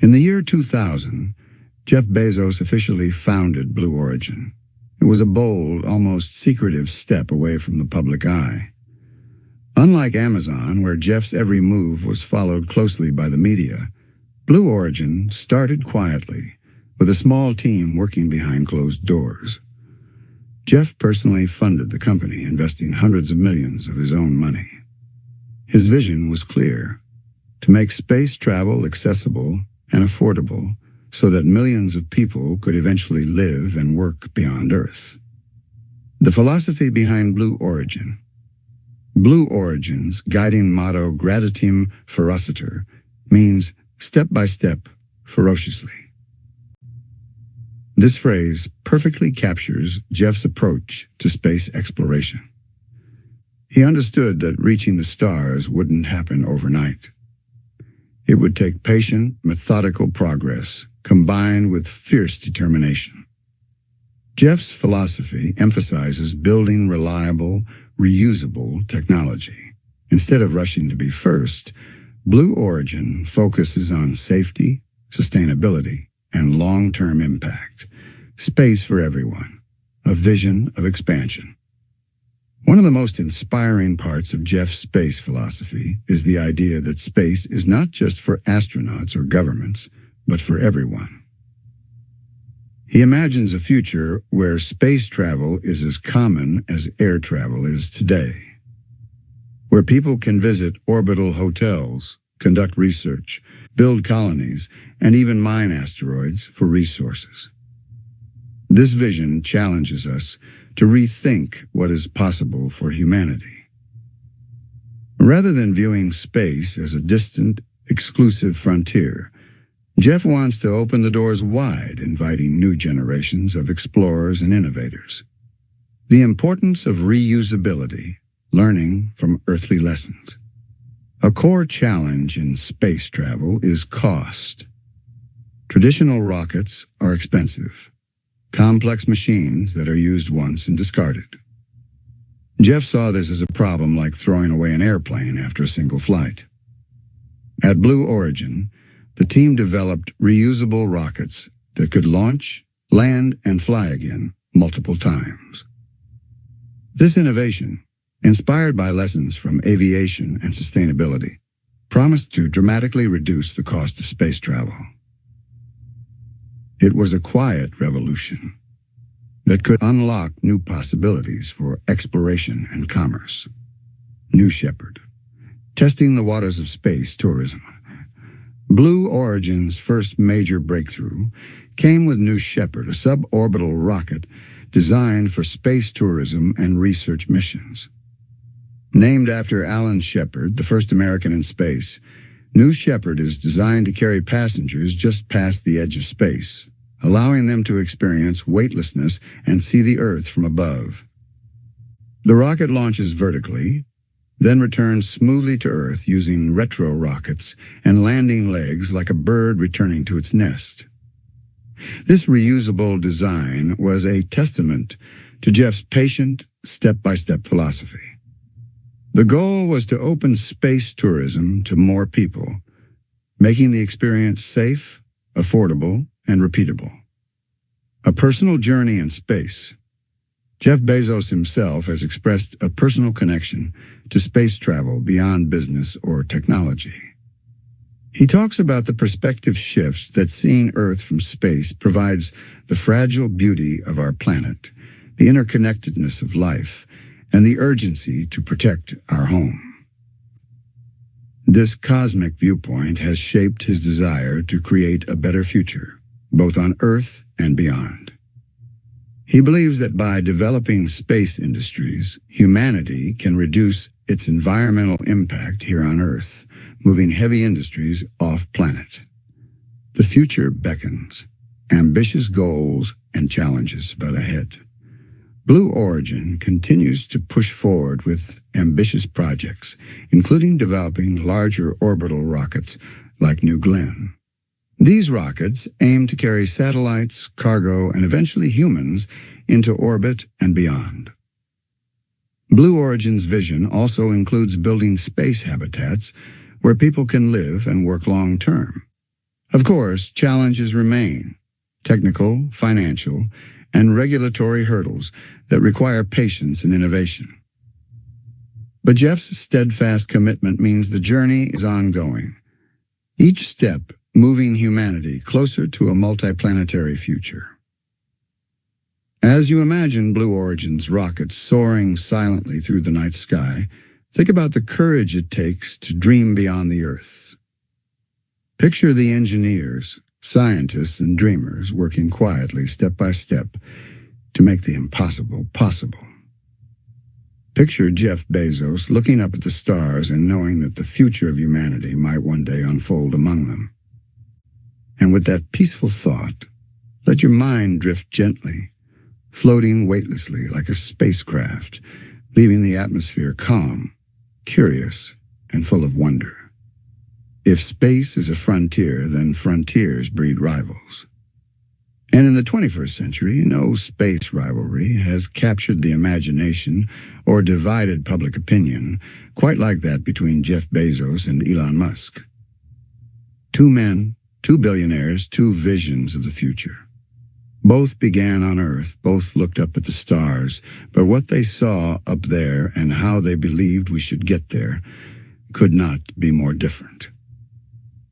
In the year 2000, Jeff Bezos officially founded Blue Origin. It was a bold, almost secretive step away from the public eye. Unlike Amazon, where Jeff's every move was followed closely by the media, Blue Origin started quietly, with a small team working behind closed doors. Jeff personally funded the company, investing hundreds of millions of his own money. His vision was clear: to make space travel accessible and affordable so that millions of people could eventually live and work beyond Earth. The philosophy behind Blue Origin. Blue Origin's guiding motto, Gradatim Ferociter, means step by step, ferociously. This phrase perfectly captures Jeff's approach to space exploration. He understood that reaching the stars wouldn't happen overnight. It would take patient, methodical progress combined with fierce determination. Jeff's philosophy emphasizes building reliable, reusable technology. Instead of rushing to be first, Blue Origin focuses on safety, sustainability, and long-term impact. Space for everyone, a vision of expansion. One of the most inspiring parts of Jeff's space philosophy is the idea that space is not just for astronauts or governments, but for everyone. He imagines a future where space travel is as common as air travel is today, where people can visit orbital hotels, conduct research, build colonies, and even mine asteroids for resources. This vision challenges us to rethink what is possible for humanity. Rather than viewing space as a distant, exclusive frontier, Jeff wants to open the doors wide, inviting new generations of explorers and innovators. The importance of reusability, learning from earthly lessons. A core challenge in space travel is cost. Traditional rockets are expensive, complex machines that are used once and discarded. Jeff saw this as a problem like throwing away an airplane after a single flight. At Blue Origin, the team developed reusable rockets that could launch, land, and fly again multiple times. This innovation, inspired by lessons from aviation and sustainability, promised to dramatically reduce the cost of space travel. It was a quiet revolution that could unlock new possibilities for exploration and commerce. New Shepard, testing the waters of space tourism. Blue Origin's first major breakthrough came with New Shepard, a suborbital rocket designed for space tourism and research missions. Named after Alan Shepard, the first American in space, New Shepard is designed to carry passengers just past the edge of space, allowing them to experience weightlessness and see the Earth from above. The rocket launches vertically, then returns smoothly to Earth using retro rockets and landing legs like a bird returning to its nest. This reusable design was a testament to Jeff's patient, step-by-step philosophy. The goal was to open space tourism to more people, making the experience safe, affordable, and repeatable. A personal journey in space. Jeff Bezos himself has expressed a personal connection to space travel beyond business or technology. He talks about the perspective shift that seeing Earth from space provides the fragile beauty of our planet, the interconnectedness of life, and the urgency to protect our home. This cosmic viewpoint has shaped his desire to create a better future, both on Earth and beyond. He believes that by developing space industries, humanity can reduce its environmental impact here on Earth, moving heavy industries off-planet. The future beckons, ambitious goals and challenges but ahead. Blue Origin continues to push forward with ambitious projects, including developing larger orbital rockets like New Glenn. These rockets aim to carry satellites, cargo, and eventually humans into orbit and beyond. Blue Origin's vision also includes building space habitats where people can live and work long-term. Of course, challenges remain: technical, financial, and regulatory hurdles that require patience and innovation. But Jeff's steadfast commitment means the journey is ongoing, each step moving humanity closer to a multiplanetary future. As you imagine Blue Origin's rockets soaring silently through the night sky, think about the courage it takes to dream beyond the Earth. Picture the engineers, scientists, and dreamers working quietly, step by step, to make the impossible possible. Picture Jeff Bezos looking up at the stars and knowing that the future of humanity might one day unfold among them. And with that peaceful thought, let your mind drift gently, floating weightlessly like a spacecraft, leaving the atmosphere calm, curious, and full of wonder. If space is a frontier, then frontiers breed rivals. And in the 21st century, no space rivalry has captured the imagination or divided public opinion quite like that between Jeff Bezos and Elon Musk. Two men, two billionaires, two visions of the future. Both began on Earth, both looked up at the stars, but what they saw up there and how they believed we should get there could not be more different.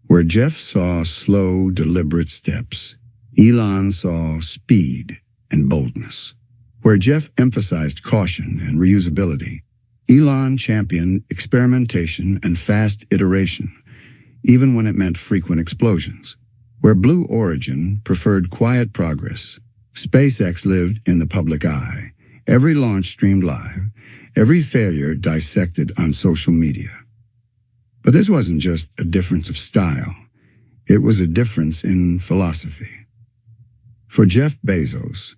Where Jeff saw slow, deliberate steps, Elon saw speed and boldness. Where Jeff emphasized caution and reusability, Elon championed experimentation and fast iteration, even when it meant frequent explosions. Where Blue Origin preferred quiet progress, SpaceX lived in the public eye, every launch streamed live, every failure dissected on social media. But this wasn't just a difference of style. It was a difference in philosophy. For Jeff Bezos,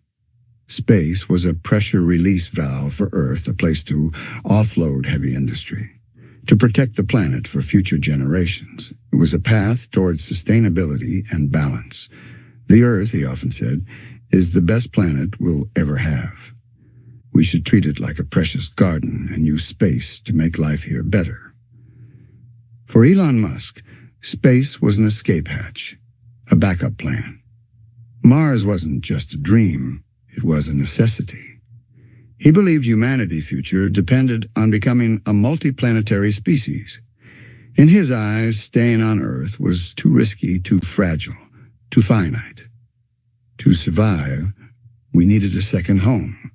space was a pressure release valve for Earth, a place to offload heavy industry, to protect the planet for future generations. It was a path towards sustainability and balance. The Earth, he often said, is the best planet we'll ever have. We should treat it like a precious garden and use space to make life here better. For Elon Musk, space was an escape hatch, a backup plan. Mars wasn't just a dream, it was a necessity. He believed humanity's future depended on becoming a multiplanetary species. In his eyes, staying on Earth was too risky, too fragile, too finite. To survive, we needed a second home.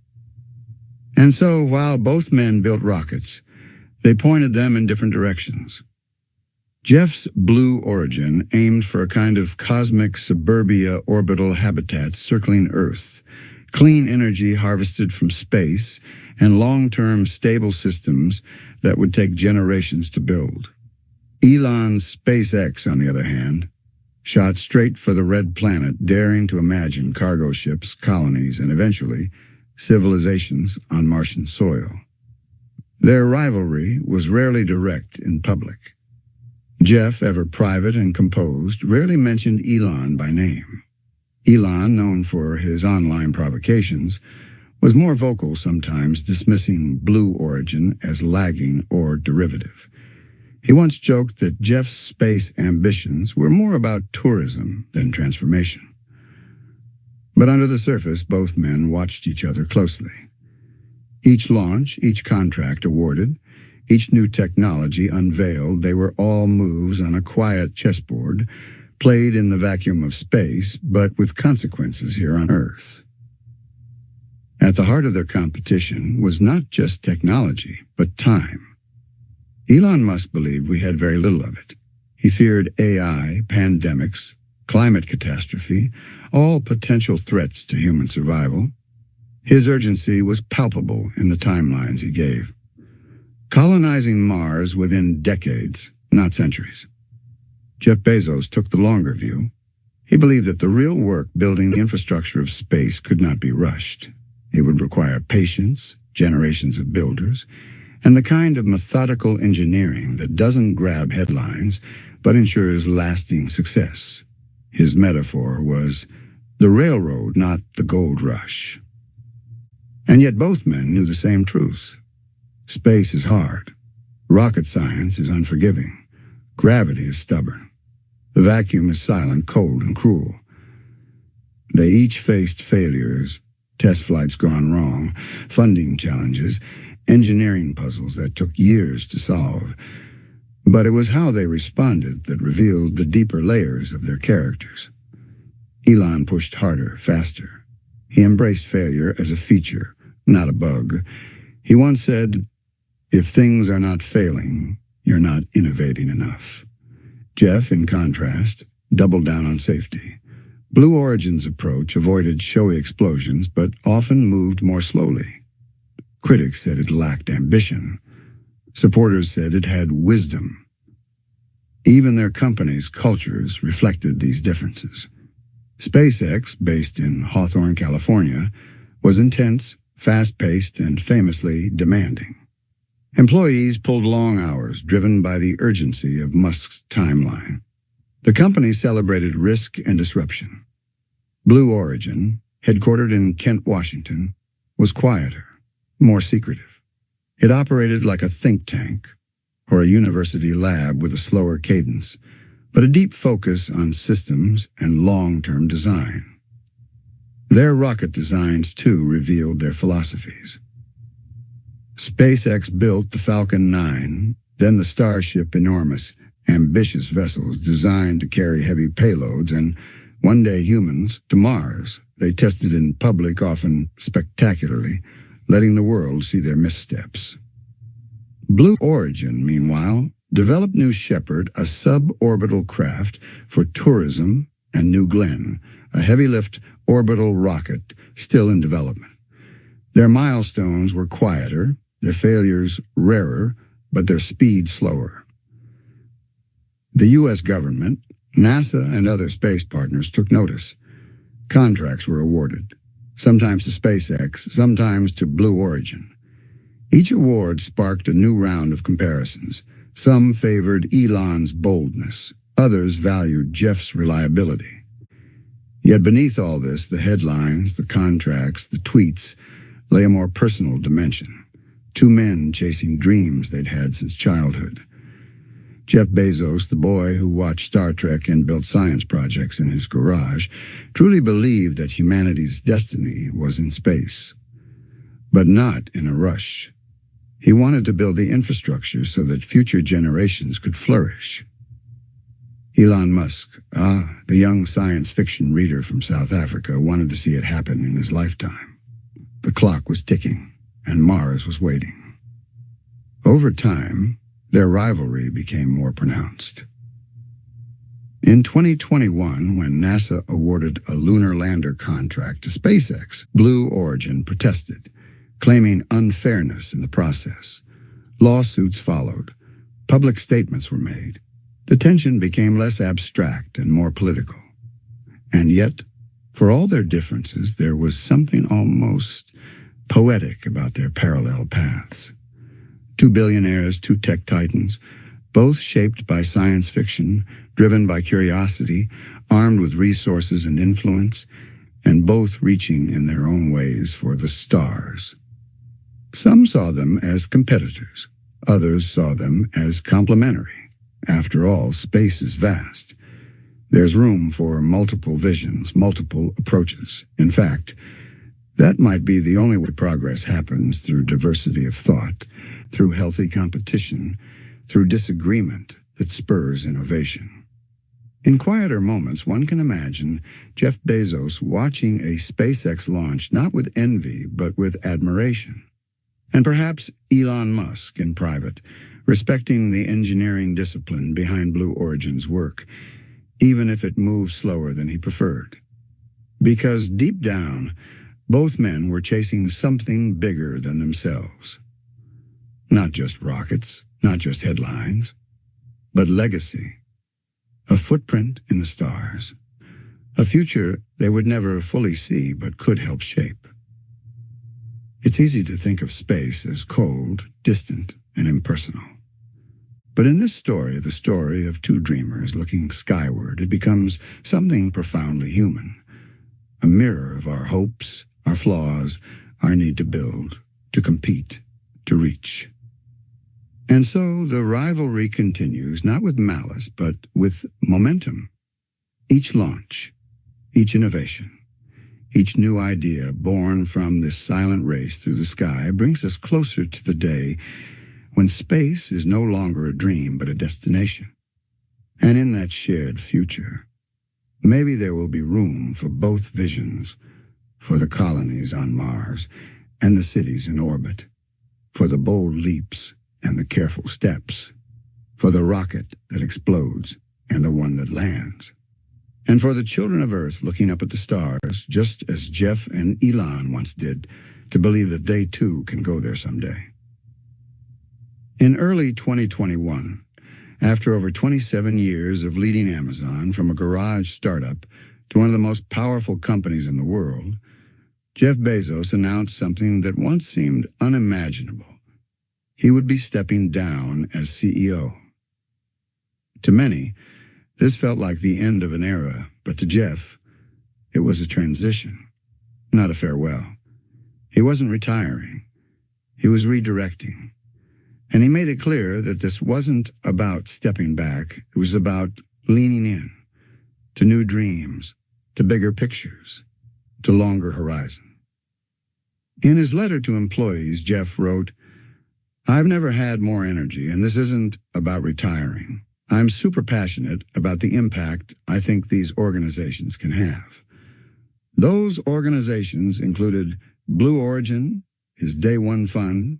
And so, while both men built rockets, they pointed them in different directions. Jeff's Blue Origin aimed for a kind of cosmic suburbia orbital habitat circling Earth, clean energy harvested from space, and long-term stable systems that would take generations to build. Elon's SpaceX, on the other hand, shot straight for the red planet, daring to imagine cargo ships, colonies, and eventually civilizations on Martian soil. Their rivalry was rarely direct in public. Jeff, ever private and composed, rarely mentioned Elon by name. Elon, known for his online provocations, was more vocal sometimes, dismissing Blue Origin as lagging or derivative. He once joked that Jeff's space ambitions were more about tourism than transformation. But under the surface, both men watched each other closely. Each launch, each contract awarded, each new technology unveiled, they were all moves on a quiet chessboard, played in the vacuum of space, but with consequences here on Earth. At the heart of their competition was not just technology, but time. Elon Musk believed we had very little of it. He feared AI, pandemics, climate catastrophe, all potential threats to human survival. His urgency was palpable in the timelines he gave. Colonizing Mars within decades, not centuries. Jeff Bezos took the longer view. He believed that the real work building the infrastructure of space could not be rushed. It would require patience, generations of builders, and the kind of methodical engineering that doesn't grab headlines but ensures lasting success. His metaphor was the railroad, not the gold rush. And yet both men knew the same truth. Space is hard. Rocket science is unforgiving. Gravity is stubborn. The vacuum is silent, cold, and cruel. They each faced failures, test flights gone wrong, funding challenges, engineering puzzles that took years to solve. But it was how they responded that revealed the deeper layers of their characters. Elon pushed harder, faster. He embraced failure as a feature, not a bug. He once said, "If things are not failing, you're not innovating enough." Jeff, in contrast, doubled down on safety. Blue Origin's approach avoided showy explosions, but often moved more slowly. Critics said it lacked ambition. Supporters said it had wisdom. Even their companies' cultures reflected these differences. SpaceX, based in Hawthorne, California, was intense, fast-paced, and famously demanding. Employees pulled long hours, driven by the urgency of Musk's timeline. The company celebrated risk and disruption. Blue Origin, headquartered in Kent, Washington, was quieter, more secretive. It operated like a think tank or a university lab with a slower cadence, but a deep focus on systems and long-term design. Their rocket designs, too, revealed their philosophies. SpaceX built the Falcon 9, then the Starship, enormous, ambitious vessels designed to carry heavy payloads and, one day, humans to Mars. They tested in public, often spectacularly, letting the world see their missteps. Blue Origin, meanwhile, developed New Shepard, a suborbital craft for tourism, and New Glenn, a heavy-lift orbital rocket still in development. Their milestones were quieter, their failures rarer, but their speed slower. The U.S. government, NASA, and other space partners took notice. Contracts were awarded, sometimes to SpaceX, sometimes to Blue Origin. Each award sparked a new round of comparisons. Some favored Elon's boldness, others valued Jeff's reliability. Yet beneath all this, the headlines, the contracts, the tweets, lay a more personal dimension. Two men chasing dreams they'd had since childhood. Jeff Bezos, the boy who watched Star Trek and built science projects in his garage, truly believed that humanity's destiny was in space. But not in a rush. He wanted to build the infrastructure so that future generations could flourish. Elon Musk, the young science fiction reader from South Africa, wanted to see it happen in his lifetime. The clock was ticking, and Mars was waiting. Over time, their rivalry became more pronounced. In 2021, when NASA awarded a lunar lander contract to SpaceX, Blue Origin protested, claiming unfairness in the process. Lawsuits followed. Public statements were made. The tension became less abstract and more political. And yet, for all their differences, there was something almost poetic about their parallel paths. Two billionaires, two tech titans, both shaped by science fiction, driven by curiosity, armed with resources and influence, and both reaching in their own ways for the stars. Some saw them as competitors. Others saw them as complementary. After all, space is vast. There's room for multiple visions, multiple approaches. In fact, that might be the only way progress happens, through diversity of thought, through healthy competition, through disagreement that spurs innovation. In quieter moments, one can imagine Jeff Bezos watching a SpaceX launch not with envy, but with admiration. And perhaps Elon Musk in private, respecting the engineering discipline behind Blue Origin's work, even if it moved slower than he preferred. Because deep down, both men were chasing something bigger than themselves. Not just rockets, not just headlines, but legacy. A footprint in the stars. A future they would never fully see but could help shape. It's easy to think of space as cold, distant, and impersonal. But in this story, the story of two dreamers looking skyward, it becomes something profoundly human. A mirror of our hopes, our flaws, our need to build, to compete, to reach. And so the rivalry continues, not with malice, but with momentum. Each launch, each innovation, each new idea born from this silent race through the sky brings us closer to the day when space is no longer a dream but a destination. And in that shared future, maybe there will be room for both visions, for the colonies on Mars and the cities in orbit, for the bold leaps and the careful steps, for the rocket that explodes and the one that lands, and for the children of Earth looking up at the stars, just as Jeff and Elon once did, to believe that they too can go there someday. In early 2021, after over 27 years of leading Amazon from a garage startup to one of the most powerful companies in the world, Jeff Bezos announced something that once seemed unimaginable. He would be stepping down as CEO. To many, this felt like the end of an era, but to Jeff, it was a transition, not a farewell. He wasn't retiring. He was redirecting. And he made it clear that this wasn't about stepping back. It was about leaning in to new dreams, to bigger pictures, to longer horizon. In his letter to employees, Jeff wrote, "I've never had more energy, and this isn't about retiring. I'm super passionate about the impact I think these organizations can have." Those organizations included Blue Origin, his Day One Fund,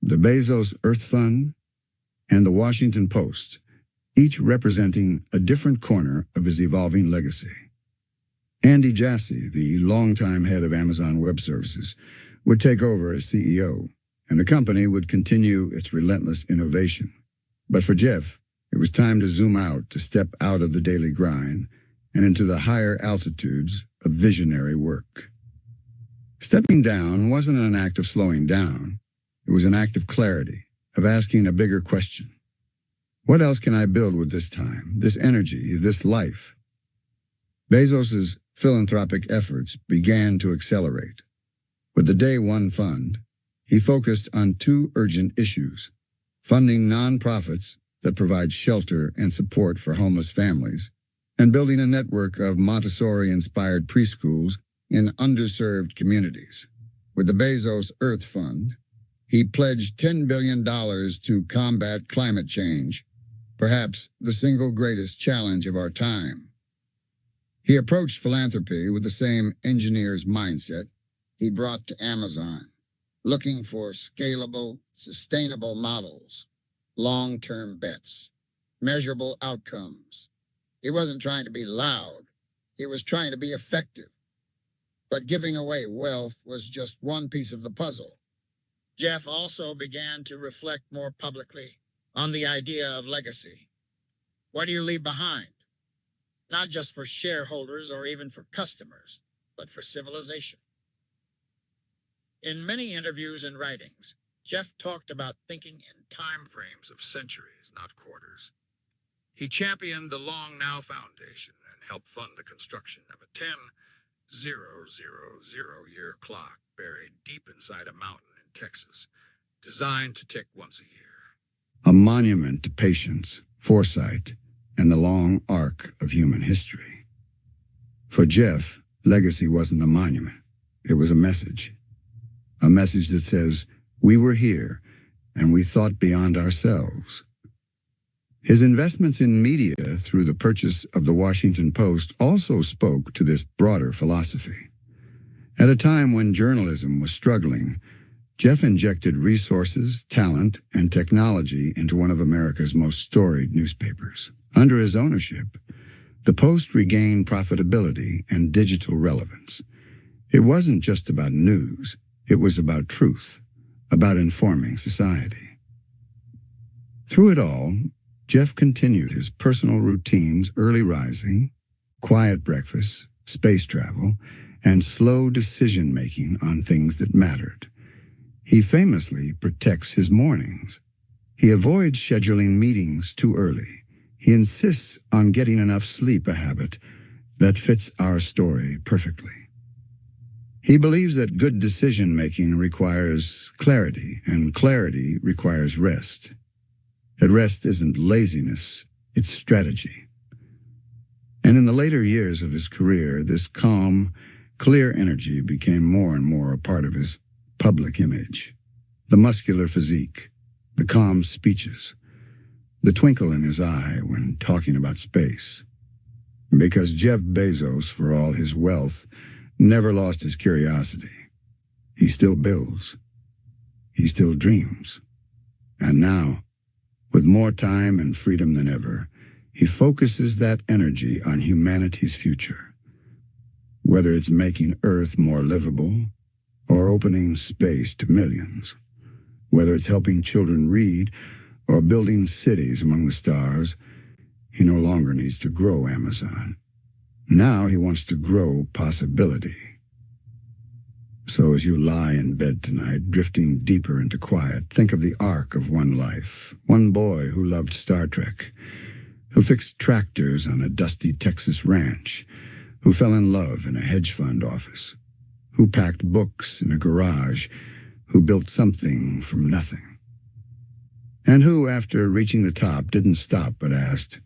the Bezos Earth Fund, and the Washington Post, each representing a different corner of his evolving legacy. Andy Jassy, the longtime head of Amazon Web Services, would take over as CEO, and the company would continue its relentless innovation. But for Jeff, it was time to zoom out, to step out of the daily grind and into the higher altitudes of visionary work. Stepping down wasn't an act of slowing down. It was an act of clarity, of asking a bigger question. What else can I build with this time, this energy, this life? Bezos's philanthropic efforts began to accelerate. With the Day One Fund, he focused on two urgent issues: funding nonprofits that provide shelter and support for homeless families, and building a network of Montessori-inspired preschools in underserved communities. With the Bezos Earth Fund, he pledged $10 billion to combat climate change, perhaps the single greatest challenge of our time. He approached philanthropy with the same engineer's mindset he brought to Amazon, looking for scalable, sustainable models, long-term bets, measurable outcomes. He wasn't trying to be loud. He was trying to be effective. But giving away wealth was just one piece of the puzzle. Jeff also began to reflect more publicly on the idea of legacy. What do you leave behind? Not just for shareholders or even for customers, but for civilization. In many interviews and writings, Jeff talked about thinking in time frames of centuries, not quarters. He championed the Long Now Foundation and helped fund the construction of a 10,000-year clock buried deep inside a mountain in Texas, designed to tick once a year. A monument to patience, foresight, and the long arc of human history. For Jeff, legacy wasn't a monument. It was a message. A message that says, we were here, and we thought beyond ourselves. His investments in media through the purchase of the Washington Post also spoke to this broader philosophy. At a time when journalism was struggling, Jeff injected resources, talent, and technology into one of America's most storied newspapers. Under his ownership, the Post regained profitability and digital relevance. It wasn't just about news. It was about truth, about informing society. Through it all, Jeff continued his personal routines: early rising, quiet breakfasts, space travel, and slow decision-making on things that mattered. He famously protects his mornings. He avoids scheduling meetings too early. He insists on getting enough sleep, a habit that fits our story perfectly. He believes that good decision-making requires clarity, and clarity requires rest. That rest isn't laziness, it's strategy. And in the later years of his career, this calm, clear energy became more and more a part of his public image. The muscular physique, the calm speeches, the twinkle in his eye when talking about space. Because Jeff Bezos, for all his wealth, never lost his curiosity. He still builds. He still dreams. And now, with more time and freedom than ever, he focuses that energy on humanity's future. Whether it's making Earth more livable or opening space to millions, whether it's helping children read or building cities among the stars, he no longer needs to grow Amazon. Now he wants to grow possibility. So as you lie in bed tonight, drifting deeper into quiet, think of the arc of one life. One boy who loved Star Trek, who fixed tractors on a dusty Texas ranch, who fell in love in a hedge fund office, who packed books in a garage, who built something from nothing. And who, after reaching the top, didn't stop but asked,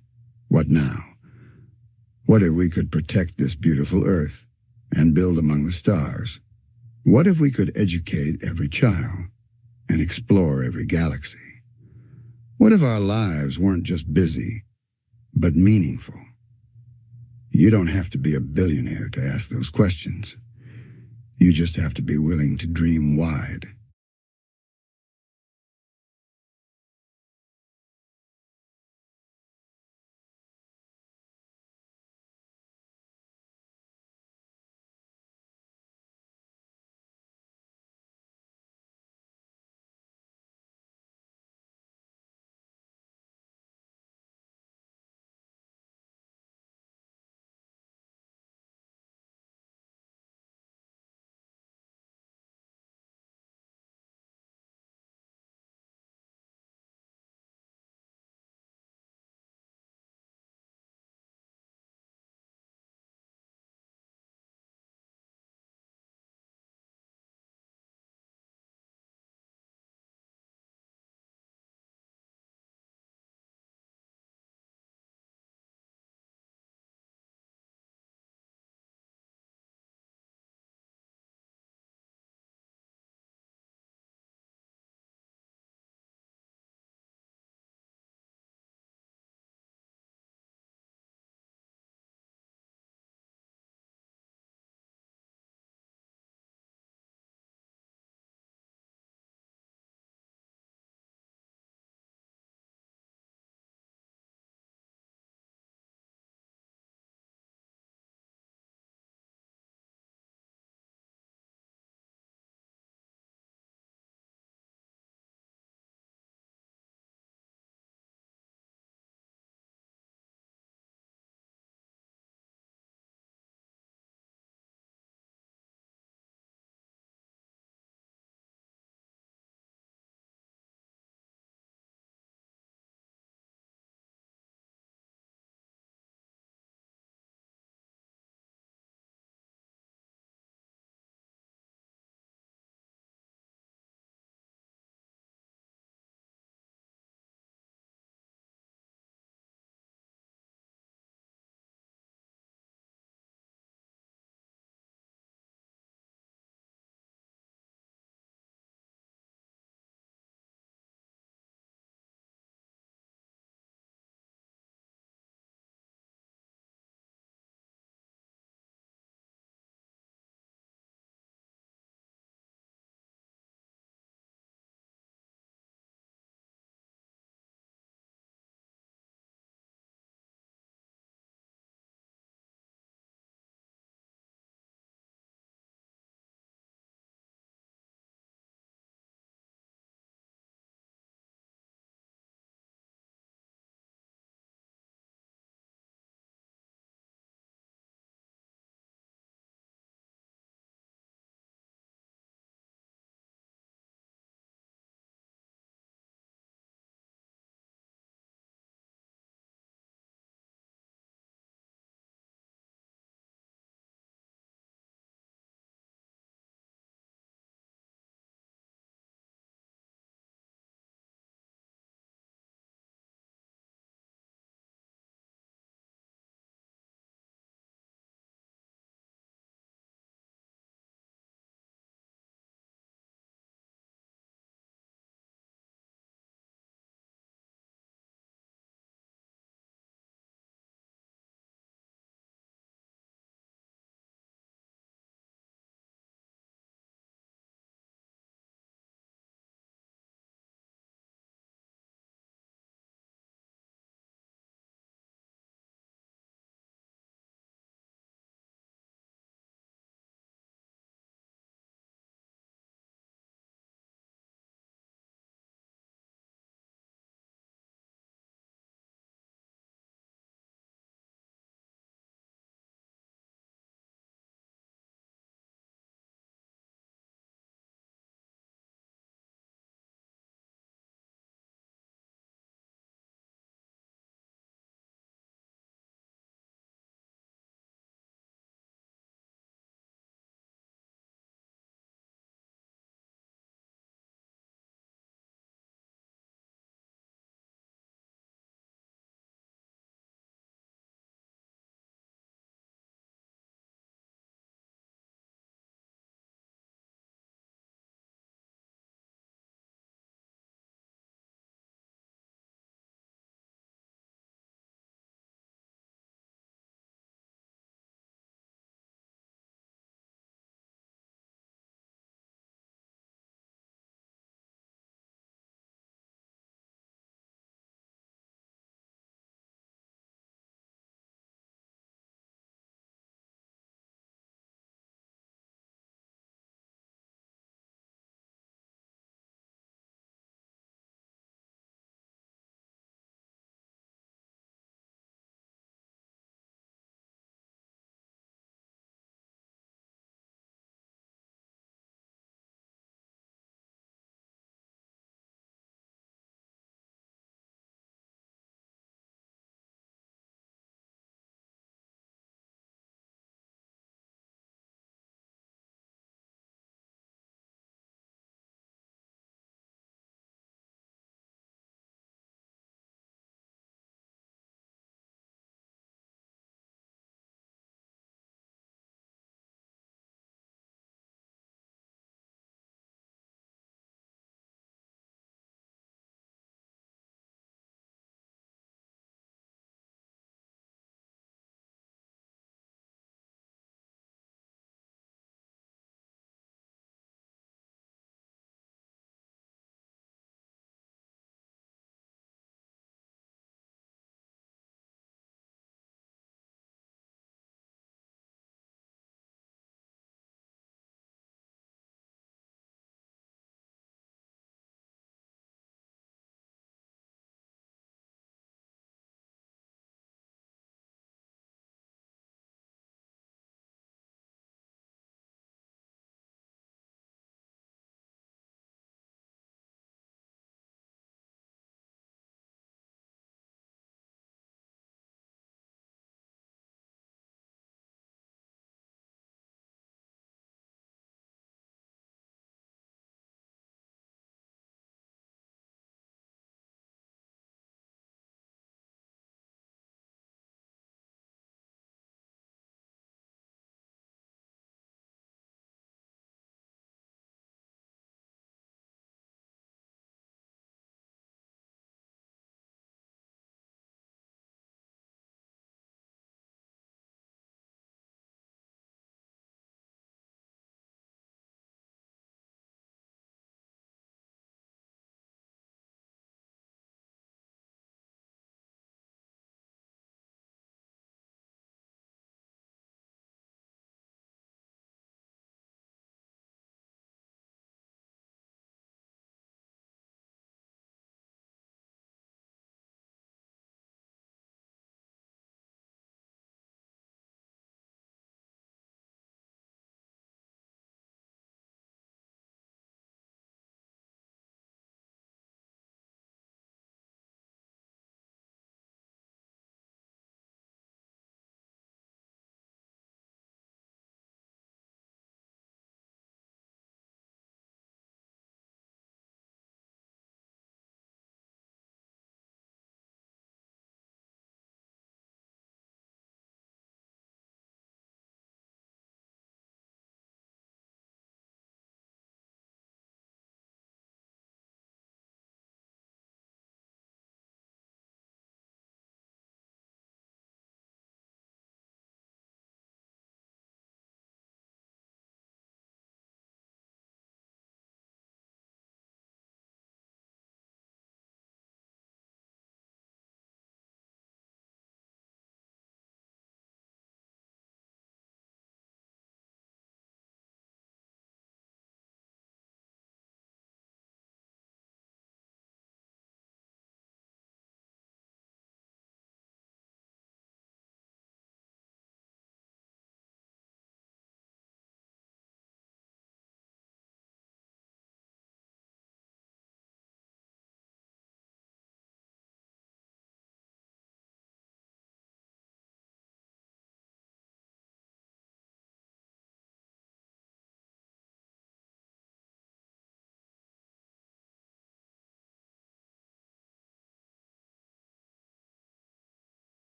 what now? What if we could protect this beautiful Earth and build among the stars? What if we could educate every child and explore every galaxy? What if our lives weren't just busy, but meaningful? You don't have to be a billionaire to ask those questions. You just have to be willing to dream wide.